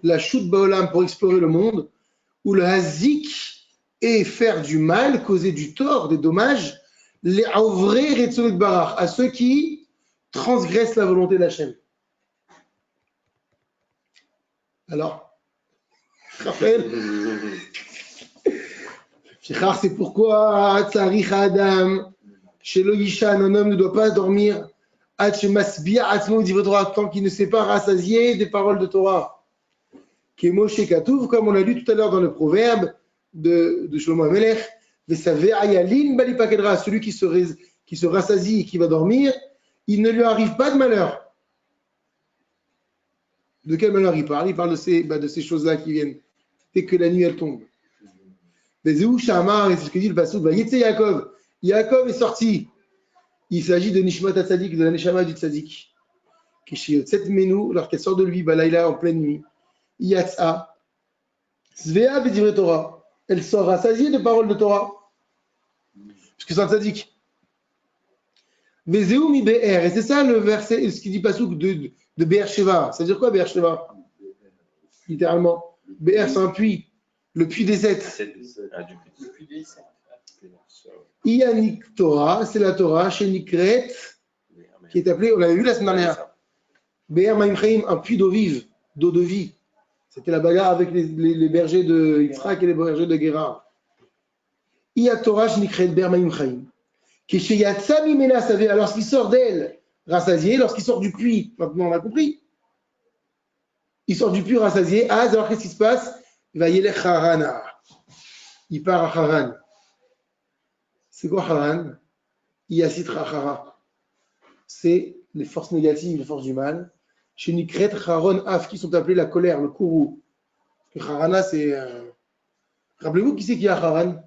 [SPEAKER 1] la Shut Baolam pour explorer le monde, ou le Hazik et faire du mal, causer du tort, des dommages, les Auvre Retzovet Barach, à ceux qui transgressent la volonté d'Hachem. Alors, Raphaël, c'est pourquoi Tsarich Adam, chez Loïchan, un homme ne doit pas dormir tant qu'il ne s'est pas rassasié des paroles de Torah. Kemoshe Katuv, comme on l'a lu tout à l'heure dans le proverbe de Shlomo Amelech, celui qui se rassasie et qui va dormir, il ne lui arrive pas de malheur. De quel malheur il parle? Il parle de ces choses-là qui viennent dès que la nuit elle tombe. Et c'est ce que dit le pasuk. Yaakov. Yaakov est sorti. Il s'agit de Nishmat HaTzadik, de la Neshama du Tzadik. Lorsqu'elle sort de lui, Balaïla en pleine nuit. Yatsa. Svea B'divrei Torah. Elle sort rassasiée de paroles de Torah. Parce que c'est un Tzadik. Vezeu mi Be'er. Et c'est ça le verset, ce qui dit Pasouk de Be'er Sheva. Ça veut dire quoi Be'er Sheva? Littéralement. Be'er, c'est un puits. Le puits des sept.
[SPEAKER 5] Depuis des sept.
[SPEAKER 1] Ianik Torah, c'est la Torah, chez Nikret, qui est appelée, on l'avait vu la semaine dernière. Be'er Maim Chaim, un puits d'eau vive, d'eau de vie. C'était la bagarre avec les bergers de Yitzhak et les bergers de Guérar. Ia Torah Shnikret Be'er Maim Chaim. Qui chez Yatsa Mimena savait, lorsqu'il sort d'elle, rassasié, lorsqu'il sort du puits, maintenant on a compris. Il sort du puits rassasié. Ah, alors qu'est-ce qui se passe? Il va y aller Harana. Il part à Haran. C'est quoi Haran? Yasitra Hara. C'est les forces négatives, les forces du mal. Chez Nikret, Haron, Af, qui sont appelés la colère, le kourou. Harana, c'est. Rappelez-vous qui c'est qui a Haran?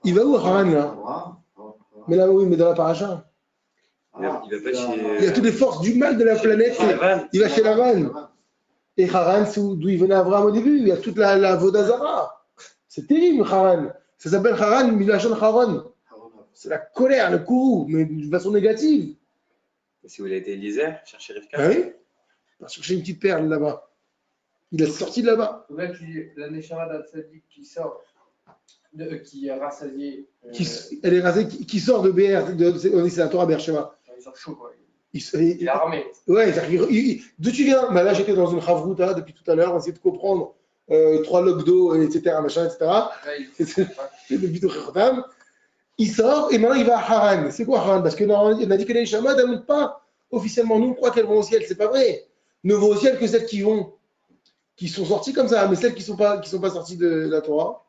[SPEAKER 1] Il va où Haran là? Mais là, oui, mais dans la paracha.
[SPEAKER 3] Il va pas chez.
[SPEAKER 1] Il y a toutes les forces du mal de la planète. Il va chez Lavan. Et Haran, c'est d'où il venait Abraham au début. Il y a toute la Vodazara. C'est terrible, Haran. Ça s'appelle Haran, Milachon Haran. C'est la colère, le kourou, mais d'une façon négative.
[SPEAKER 3] Et si vous avez été Eliezer, chercher Rivka.
[SPEAKER 1] Ah oui? Il va chercher une petite perle là-bas. Il est sorti de là-bas.
[SPEAKER 5] Donc là, tu dis la Neshama d'Al-Sadiq qui sort, qui est rassasié.
[SPEAKER 1] Elle est rasée, qui sort de BR, on dit c'est la Torah Beersheba.
[SPEAKER 5] Il sort chaud, quoi.
[SPEAKER 1] Il
[SPEAKER 5] est armé.
[SPEAKER 1] Ouais, d'où tu viens? Bah là, j'étais dans une chavruta depuis tout à l'heure, on essayait de comprendre 3 logs d'eau, etc., machin, etc.
[SPEAKER 5] Là,
[SPEAKER 1] Depuis tout Chotam. Il sort et maintenant il va à Haran. C'est quoi Haran? Parce que normalement, on a dit que les Neshama ne montent pas officiellement. Nous, on croit qu'elles vont au ciel. C'est pas vrai. Ne vont au ciel que celles qui sont sorties comme ça, mais celles qui sont pas sorties de la Torah.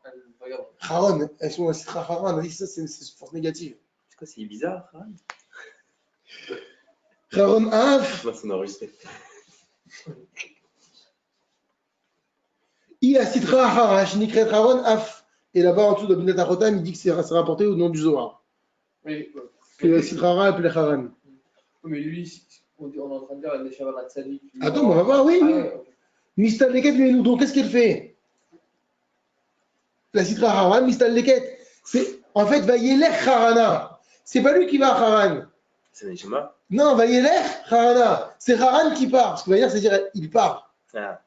[SPEAKER 5] regarde.
[SPEAKER 1] Haran, elles sont à Sitra Haran. On a dit ça, c'est une force négative.
[SPEAKER 3] C'est quoi, c'est bizarre, hein?
[SPEAKER 1] Haran Af.
[SPEAKER 3] Moi, c'est enregistré.
[SPEAKER 1] I a Sitra Harash, Nikret Haran Af. Et là-bas, en dessous de Binet Achotam, il dit que c'est rapporté au nom du Zohar.
[SPEAKER 5] Oui,
[SPEAKER 1] Que Sitra Haran appelait Haran.
[SPEAKER 5] mais lui, on est en train de dire la Neshama d'Al-Sadiq.
[SPEAKER 1] Attends, on va voir, oui.
[SPEAKER 5] Ah, ouais, ok.
[SPEAKER 1] Mistal Leket, mais nous, donc, qu'est-ce qu'elle fait? La Sitra Haran, Mistal Leket. En fait, Vayelech Harana. C'est pas lui qui va à Haran.
[SPEAKER 3] C'est Neshama?
[SPEAKER 1] Non, Vayelech Harana. C'est Haran qui part. Parce que Vayelech, c'est-à-dire, il part.
[SPEAKER 3] Ah.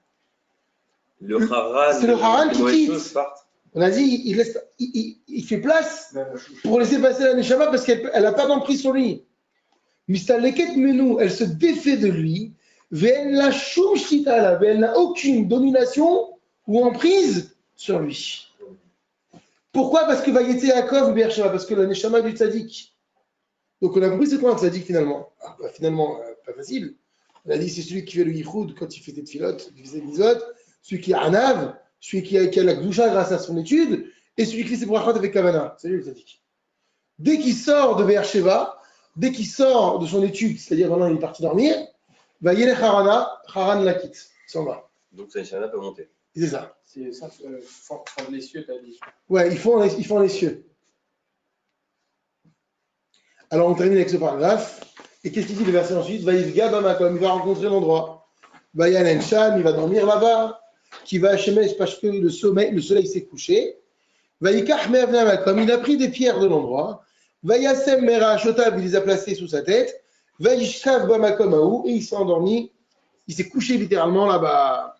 [SPEAKER 3] Le Haran.
[SPEAKER 1] C'est le Haran qui quitte.
[SPEAKER 3] Choses partent.
[SPEAKER 1] On a dit, il fait place pour laisser passer la Neshama parce qu'elle n'a pas d'emprise sur lui. Mistal Leket Menou, elle se défait de lui. Elle n'a aucune domination ou emprise sur lui. Pourquoi? Parce que Vayete Yaakov Beersheba, parce que la Neshama du Tzadik. Donc on a compris c'est quoi un Tzadik finalement? Finalement, pas facile. On a dit c'est celui qui fait le Yichud quand il fait des tfilotes, il fait des misot, celui qui a Anav, celui qui a la Gdusha grâce à son étude, et celui qui fait ses brachot avec Kavana. C'est lui le Tzadik. Dès qu'il sort de Beersheba, dès qu'il sort de son étude, c'est-à-dire maintenant il est parti dormir, Vayelech Harana, Haran la quitte, s'en va.
[SPEAKER 3] Donc, ça, Neshama peut monter.
[SPEAKER 1] C'est ça.
[SPEAKER 5] C'est ça, force les cieux, t'as dit.
[SPEAKER 1] Ouais, ils font les cieux. Alors on termine avec ce paragraphe. Et qu'est-ce qu'il dit le verset ensuite? Vaïvga Bamakom, il va rencontrer l'endroit. Vayanen Sham, il va dormir là-bas. Qui va à Shemesh parce que le soleil s'est couché. Vaïkach Me'avna Makom, il a pris des pierres de l'endroit. Vayasem Mera Shotab, il les a placées sous sa tête. Vaïshkav Bamakom Aou, et il s'est endormi. Il s'est couché littéralement là-bas.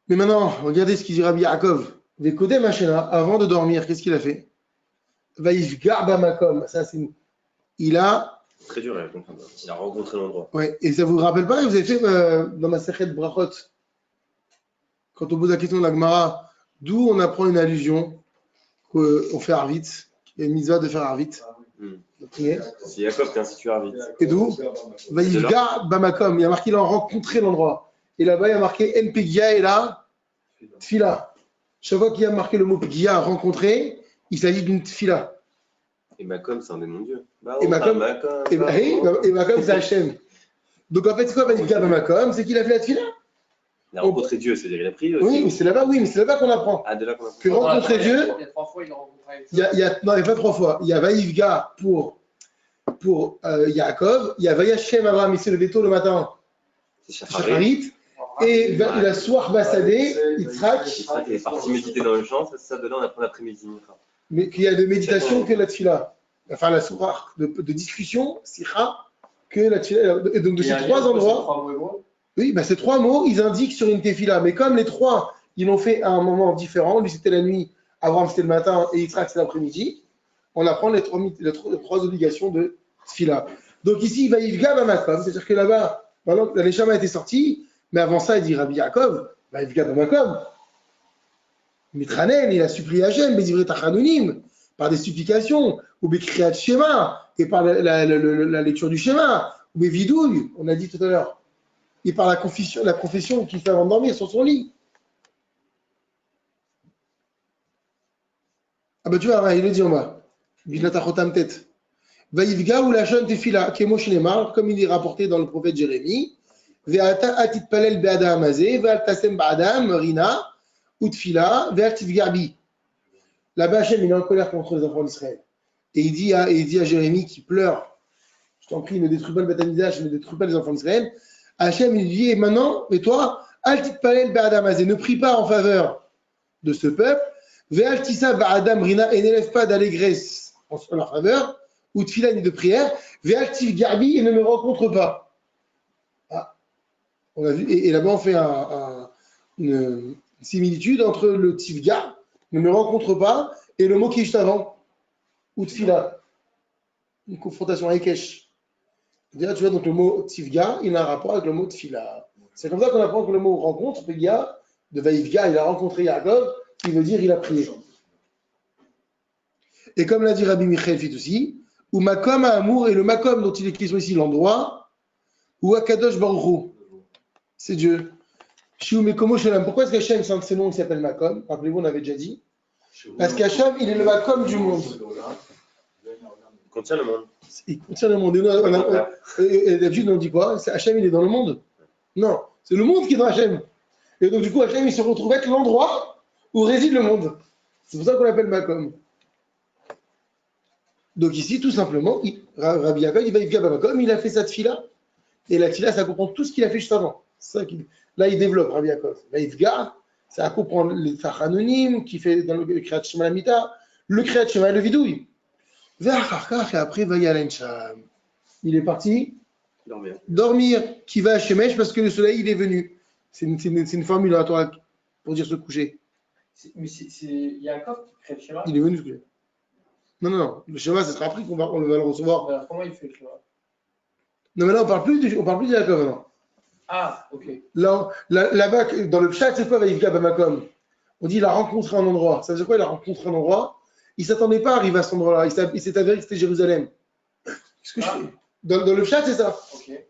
[SPEAKER 1] Mais maintenant, regardez ce qu'il dit Rabbi Yaakov. Vekodem Hashena, avant de dormir, qu'est-ce qu'il a fait? Vaïshgar Bamakom, ça c'est. Il a.
[SPEAKER 3] Très dur à comprendre. Il a rencontré l'endroit.
[SPEAKER 1] Ouais, et ça vous rappelle pas, vous avez fait dans ma Sechet Brachot, quand on pose la question de la Gemara, d'où on apprend une allusion qu'on fait Arvit, il y a une mitzvah de faire Arvit. De prier.
[SPEAKER 3] C'est Yaakov qui a institué Arvit.
[SPEAKER 1] Et d'où? Vaïshgar Bamakom, il a marqué, il a rencontré l'endroit. Et là-bas, il y a marqué Npegia et là, Tfila. Chaque fois qu'il y a marqué le mot Pegia, rencontré, il s'agit d'une Tfila.
[SPEAKER 3] Et Makom, c'est un démon de Dieu.
[SPEAKER 1] Et Makom, c'est Hachem. Donc en fait, c'est quoi Vaïshgar Bamakom? C'est qu'il a fait la Tfila.
[SPEAKER 3] Il a rencontré Dieu, c'est-à-dire il a prié aussi.
[SPEAKER 1] Oui, mais c'est là-bas qu'on apprend.
[SPEAKER 3] Ah, de là qu'on apprend.
[SPEAKER 1] Que rencontrer Dieu,
[SPEAKER 5] Il y a 3 fois, il a rencontré.
[SPEAKER 1] non, il n'y a pas 3 fois. Il y a Vaïvga pour Yaakov, il y a Vayashem Abraham, il s'est levé tôt le matin,
[SPEAKER 3] C'est
[SPEAKER 1] Shacharit, et il a Soir Bassadé, Yitzhak.
[SPEAKER 3] Il est parti méditer dans le champ, ça de là on apprend l'après-midi.
[SPEAKER 1] mais qu'il y a de méditation que la tfila. Enfin, la sourate de discussion, sikha, que la tfila. Et donc, de ces trois endroits, oui, bah, ces trois mots, ils indiquent sur une tefila. Mais comme les trois, ils l'ont fait à un moment différent, lui c'était la nuit, Abraham c'était le matin et Yitzhak c'était l'après-midi, on apprend les trois obligations de tfila. Donc ici, il va Yivga Bamakom, c'est-à-dire que là-bas, maintenant que la Neshama était sortie, mais avant ça, il dit Rabbi Yaakov, va Yivga Bamakom. Mitranel, il a supplié Hachem, Bézivret Tachanunim, par des supplications, ou Bekriyat Shema, et par la lecture du schéma, ou Bévidouille, on a dit tout à l'heure, et par la confession qu'il fait avant de dormir sur son lit. Ah bah tu vois, il le dit en bas. Bijnatachotam tête. Vaïvga ou la jeune tefila, Kemo Shnemar, comme il est rapporté dans le prophète Jérémie, Ve'ata atit palel be'adam azeh, ve'al tasem ba'adam, rina, ou tefila, ve'al tivgarbi. Là-bas, Hachem, il est en colère contre les enfants d'Israël. Et il dit à Jérémie qui pleure, je t'en prie, ne détruis pas le Beth Amikdash, ne détruis pas les enfants d'Israël. Hachem, il dit, et maintenant, et toi, Altit Palel Be'adam Azeh, ne prie pas en faveur de ce peuple, Ve'al Tisa Ba'adam Rina, et n'élève pas d'allégresse en leur faveur, ou de filan et de prière, Ve'al Tiv Garbi, et ne me rencontre pas. Ah, on a vu, et là-bas, on fait une similitude entre le Tivga, ne me rencontre pas, et le mot qui est juste avant, ou de fila, une confrontation avec Esh. Déjà, tu vois, donc le mot Tivga, il a un rapport avec le mot Tfila. C'est comme ça qu'on apprend que le mot rencontre, Pégia, de Vaïvga, il a rencontré Yaakov, qui veut dire il a prié. Et comme l'a dit Rabbi Michael Fit aussi, ou Makom à Amour, et le Makom dont il est question ici, l'endroit, ou Akadosh Baruch Hu, c'est Dieu. Shiumekomo Shalom. Pourquoi est-ce qu'Hachem, c'est un de ses noms, il s'appelle Makom? Rappelez-vous, on avait déjà dit. Parce qu'Hachem, il est le Makom du monde.
[SPEAKER 3] Il contient le monde.
[SPEAKER 1] Il contient le monde. Et d'habitude, on dit quoi? Hachem, il est dans le monde? Non, c'est le monde qui est dans Hachem. Et donc, du coup, Hachem, il se retrouve être l'endroit où réside le monde. C'est pour ça qu'on l'appelle Makom. Donc, ici, tout simplement, Rabbi Yaakov, il va Yivga Makom, il a fait sa tfila. Et la tfila, ça comprend tout ce qu'il a fait juste avant. Ça là, il développe Rabbi Yaakov. La Yivga, ça comprend les Tachanonim, qui fait dans le Kriyat Shema Lamita, le Kriyat Shema et le Vidouille. Et après, il est parti dormir, qui va à Shemesh parce que le soleil il est venu. C'est une formule à toi pour dire se coucher.
[SPEAKER 5] Mais c'est Yaakov qui crée le schéma.
[SPEAKER 1] Il est venu se coucher. Non. Le schéma, ce sera après qu'on va le recevoir.
[SPEAKER 5] Alors, comment il fait le schéma?
[SPEAKER 1] Non, mais là, on parle plus de Yaakov maintenant.
[SPEAKER 5] Ah, ok.
[SPEAKER 1] Là-bas, dans le chat, c'est quoi Vaïvga Bamakom? On dit il a rencontré un endroit. Ça veut dire quoi? Il a rencontré un endroit. Il ne s'attendait pas à arriver à cet endroit-là. Il s'est avéré que c'était Jérusalem. Qu'est-ce que je fais? Dans le chat, c'est ça.
[SPEAKER 5] Okay.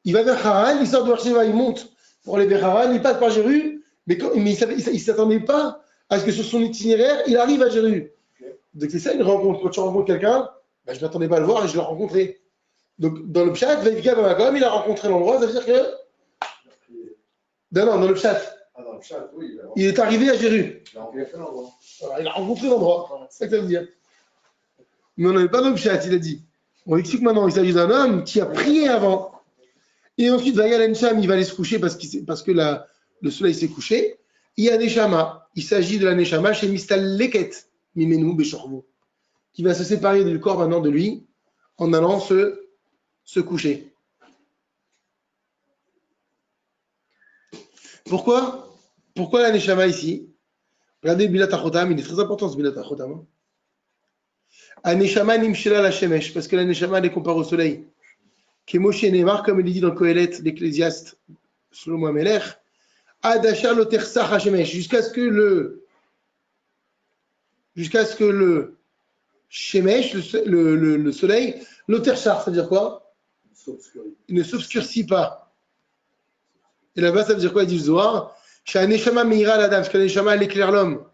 [SPEAKER 1] Il va vers Haran, il sort de Beersheba, il monte pour aller vers Haran, il passe par Jéru, mais il ne s'attendait pas à ce que sur son itinéraire, il arrive à Jéru. Okay. Donc c'est ça une rencontre. Quand tu rencontres quelqu'un, je ne m'attendais pas à le voir et je l'ai rencontré. Donc dans le chat, Vaïvga Bamakom, il a rencontré l'endroit, ça veut dire que... Non, dans le chat.
[SPEAKER 6] Ah, dans le chat, oui.
[SPEAKER 1] Il est arrivé à Jéru.
[SPEAKER 6] Il a rencontré l'endroit.
[SPEAKER 1] Voilà, il a rencontré l'endroit. C'est ça que ça veut dire. Mais on n'avait pas dans le chat, il a dit. On explique maintenant, il s'agit d'un homme qui a prié avant. Et ensuite, Vayal Ensham, il va aller se coucher parce que le soleil s'est couché. Il y a Neshama. Il s'agit de la Neshama chez Mistal Leket, Mimenu Beshorvo, qui va se séparer du corps maintenant de lui en allant se coucher. Pourquoi la Neshama ici? Regardez Bilat Achotam, il est très important ce Bilat Achotam. Aneshama nimshela la shemesh, parce que la Neshama est comparée au soleil. Kemoshe Neymar, comme il dit dans Kohelet, l'Ecclésiaste, Shlomo Amelech, Adachar lo tersach hashemesh, jusqu'à ce que le shemesh, le soleil, lo tersach, ça veut dire quoi? Il ne s'obscurcit pas. Et là-bas, ça veut dire quoi? Il dit le Zohar, Shaneshama meira l'adam, parce que la Neshama, elle éclaire l'homme.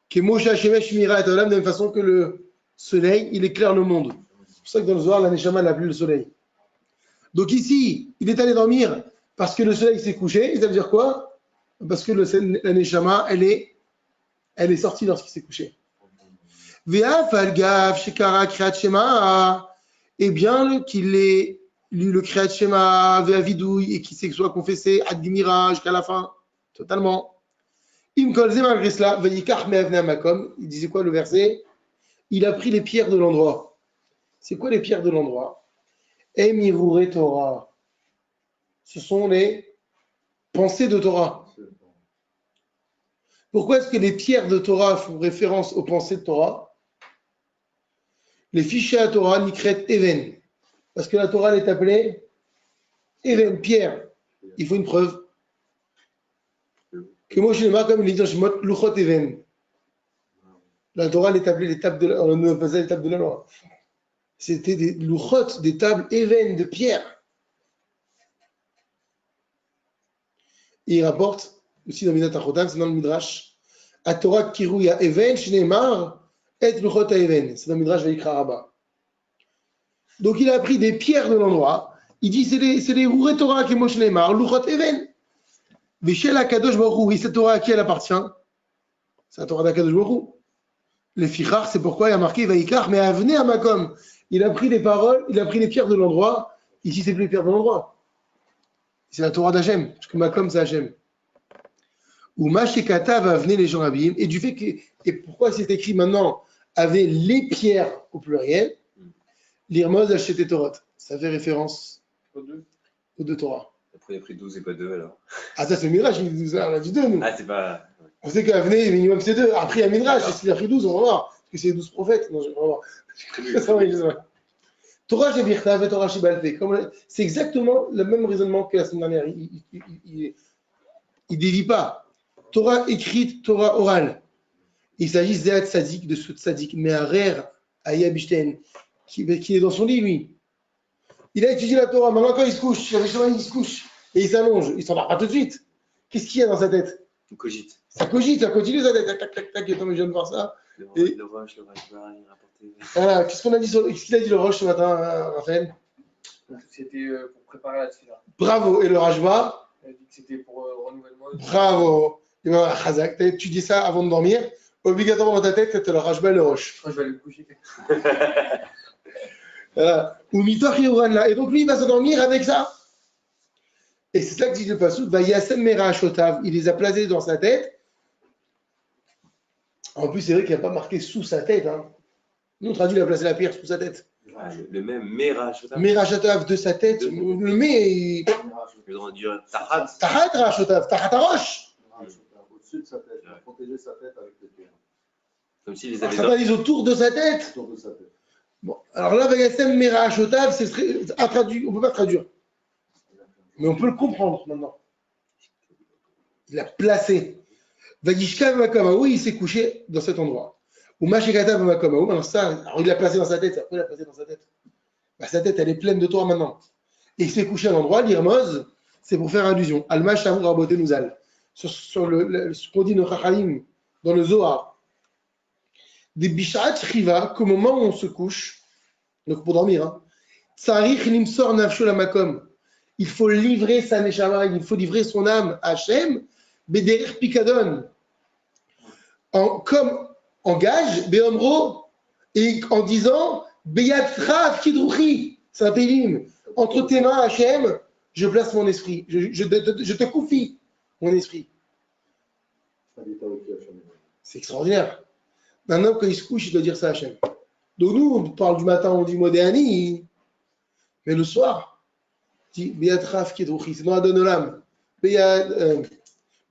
[SPEAKER 1] Kemoshe hashemesh meira et l'homme, de la même façon que le soleil, il éclaire le monde. C'est pour ça que dans le Zohar, la Neshama n'a plus le soleil. Donc ici, il est allé dormir parce que le soleil s'est couché. Et ça veut dire quoi? Parce que la Neshama, elle est sortie lorsqu'il s'est couché. Et bien qu'il ait lu le Kriyat Shema, Ve'avidouille, et qu'il soit confessé ad Gmira jusqu'à la fin, totalement. Im kolze malgré cela, Ve'yikach me'avnei hamakom. Il disait quoi le verset? il a pris les pierres de l'endroit. C'est quoi les pierres de l'endroit? Emirure Torah. Ce sont les pensées de Torah. Pourquoi est-ce que les pierres de Torah font référence aux pensées de Torah? Les fichiers à Torah nikret even. Parce que la Torah elle est appelée even, pierre. Il faut une preuve. Que moi je l'ai comme il dit dans Shemot, luchot even. La Torah elle est appelée les tables de la, on appelle ça les tables de la loi. C'était des luchot, des tables even de pierre. Et il rapporte aussi dans Minat Achotam, c'est dans le Midrash, à Torah Kirouya Even, Shneimar, et Luchot Even. C'est dans le Midrash Vaikra Rabba. Donc il a pris des pierres de l'endroit. Il dit c'est les Rouré Torah qui est Shneimar, Luchot Even. Vishel Akadosh Baruch Hu, et cette Torah à qui elle appartient? C'est la Torah d'Akadosh Baruch Hu. Les Fichar, c'est pourquoi il a marqué Vaikar, mais Avenez à Makom. Il a pris les paroles, il a pris les pierres de l'endroit. Ici, c'est plus les pierres de l'endroit. C'est la Torah d'Hachem, parce que Makom, c'est Hachem. Ou Mashekata va venir les gens abîmes, et du fait que, et pourquoi c'est écrit maintenant, avec les pierres au pluriel, l'Irmoz acheté Torah. Ça fait référence aux deux Torah.
[SPEAKER 3] Après, il a pris 12 et pas 2 alors.
[SPEAKER 1] Ah, ça c'est le Midrash, on a dit 2, nous.
[SPEAKER 3] Ah, c'est pas.
[SPEAKER 1] On sait qu'Avenir, minimum, c'est 2. Après, il y a Midrash, s'il a pris 12, on va voir. Parce que c'est 12 prophètes. Non, je vais voir. Torah Shebirtav et Torah Shebalpeh. C'est exactement le même raisonnement que la semaine dernière. Il ne dévie pas. Torah écrite, Torah orale. Il s'agit Zéat Tzadik, de ce Tzadik, mais à Rer, à Yabishten, qui est dans son lit, lui. Il a étudié la Torah. Maintenant, quand il se couche, il se couche et il s'allonge. Il ne s'endort pas tout de suite. Qu'est-ce qu'il y a dans sa tête?
[SPEAKER 3] Il cogite.
[SPEAKER 1] Ça cogite, ça continue sa tête. Tac, tac, tac, tac. Attends, mais je viens de voir ça.
[SPEAKER 3] Le rush, il rapporté.
[SPEAKER 1] Voilà. Qu'est-ce qu'il a dit le Roche ce matin, Raphaël?
[SPEAKER 5] C'était pour préparer la tefila.
[SPEAKER 1] Bravo. Et le Rajba?
[SPEAKER 5] Il a dit que c'était pour renouvellement.
[SPEAKER 1] Bravo. Et voilà, Khazak. Tu as étudié ça avant de dormir. Obligatoirement dans ta tête, tu as le Rajba et le Roche.
[SPEAKER 5] Je vais aller me coucher.
[SPEAKER 1] Voilà. Ou Mitoch Yoranla. Et donc lui, il va s'endormir avec ça. Et c'est ça que dit le Passouk. Va Yassem Mera Shotav. Il les a placés dans sa tête. En plus, c'est vrai qu'il n'a pas marqué sous sa tête. Hein. Nous, on traduit, il a placé la pierre sous sa tête.
[SPEAKER 3] Ah, le même Mera Shotav.
[SPEAKER 1] Mera Shotav de sa tête. Le mé.
[SPEAKER 3] Le droit de dire Tahat.
[SPEAKER 1] Tahat Rachotav. Tahat Arosh.
[SPEAKER 6] Au-dessus de sa tête, protéger sa tête avec les pierres.
[SPEAKER 3] Comme s'il les
[SPEAKER 1] Alors,
[SPEAKER 3] avait
[SPEAKER 1] ça va dire autour de sa tête.
[SPEAKER 6] Autour de sa tête.
[SPEAKER 1] Bon, alors là, Vayassem Mera Shotav, c'est intraduit. On ne peut pas traduire. Mais on peut le comprendre maintenant. Il a placé. Vagishka Makamaou, il s'est couché dans cet endroit. Ou Mashekata Makamaou, alors ça, alors il l'a placé dans sa tête. Après, il l'a placé dans sa tête. Bah, sa tête, elle est pleine de Torah maintenant. Et il s'est couché à l'endroit, l'Irmoz, c'est pour faire allusion. Alma Shamou Raboté Nouzal. Sur ce qu'on dit nos Chachalim dans le Zohar. Des Bishat Chiva, qu'au moment où on se couche, donc pour dormir, hein, Tsarich Limsor Nafsho Lamakom. Il faut livrer sa neshama, il faut livrer son âme à Hachem, Bederich Pikadon, comme en gage, Beomro, et en disant Beyatrav Kidruchi, c'est un télim, entre tes mains, Hachem, je place mon esprit, je te confie mon esprit. C'est extraordinaire. Un homme, quand il se couche, il doit dire ça à Hachem. Donc nous, on parle du matin, on dit Modéani, mais le soir, Beyatrav Kidruchi, c'est dans Adon Olam.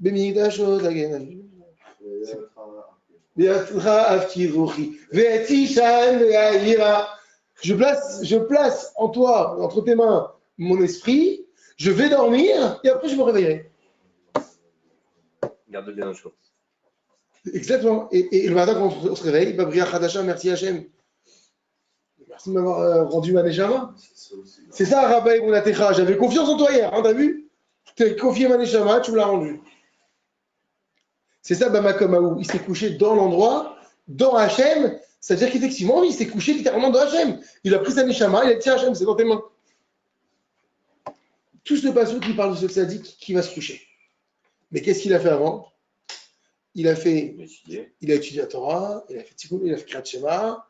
[SPEAKER 1] Bemigdasho Dagen. Beyatrav Kidruchi. Ve'etishan ve'ayira. Je place en toi, entre tes mains, mon esprit. Je vais dormir et après je me réveillerai.
[SPEAKER 3] Garde bien au chaud.
[SPEAKER 1] Exactement. Et le matin, quand on se réveille, Babriya Khadasha, merci Hachem. Merci de m'avoir rendu ma neshama. C'est ça, Rabbi Monatecha. J'avais confiance en toi hier, hein, t'as vu? Tu t'es confié ma neshama, tu me l'as rendu. C'est ça, Bamakomaou. Il s'est couché dans l'endroit, dans Hachem. C'est-à-dire qu'effectivement, il s'est couché littéralement dans Hachem. Il a pris sa neshama, il a dit Hachem, c'est dans tes mains. Tout ce passage qui parle de ce tzaddik qui va se coucher. Mais qu'est-ce qu'il a fait avant? Il a étudié la Torah, il a fait Tikkun, il a fait Kriyat Shema.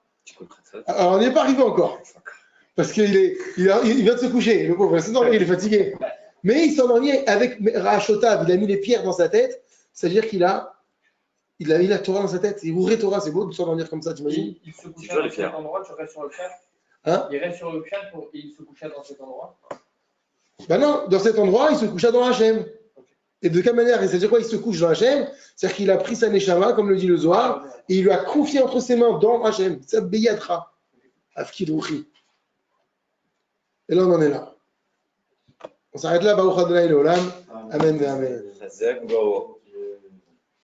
[SPEAKER 1] Alors, on n'y est pas arrivé encore. Parce qu'il vient de se coucher, le pauvre, c'est normal, il est fatigué. Mais il s'en est avec Rachotav, il a mis les pierres dans sa tête, c'est-à-dire qu'il a il a mis la Torah dans sa tête. Il ouvrait Torah, c'est beau de s'endormir comme ça, t'imagines?
[SPEAKER 5] Il se coucha
[SPEAKER 3] toujours les
[SPEAKER 5] dans
[SPEAKER 3] faire.
[SPEAKER 5] cet endroit, tu restes sur le chat.
[SPEAKER 1] Hein?
[SPEAKER 5] Il reste sur le chat et il se coucha dans cet endroit.
[SPEAKER 1] Ben non, dans cet endroit, il se coucha dans Hachem. Et de quelle manière? C'est-à-dire quoi? Il se couche dans Hachem, c'est-à-dire qu'il a pris sa Neshama, comme le dit le Zohar, et il lui a confié entre ses mains dans Hachem. C'est Beyatra. Afkid Ruchi. Et là, on en est là. On s'arrête là, Baruch Adonai Leolam. Amen, amen.
[SPEAKER 3] Chazak, bravo.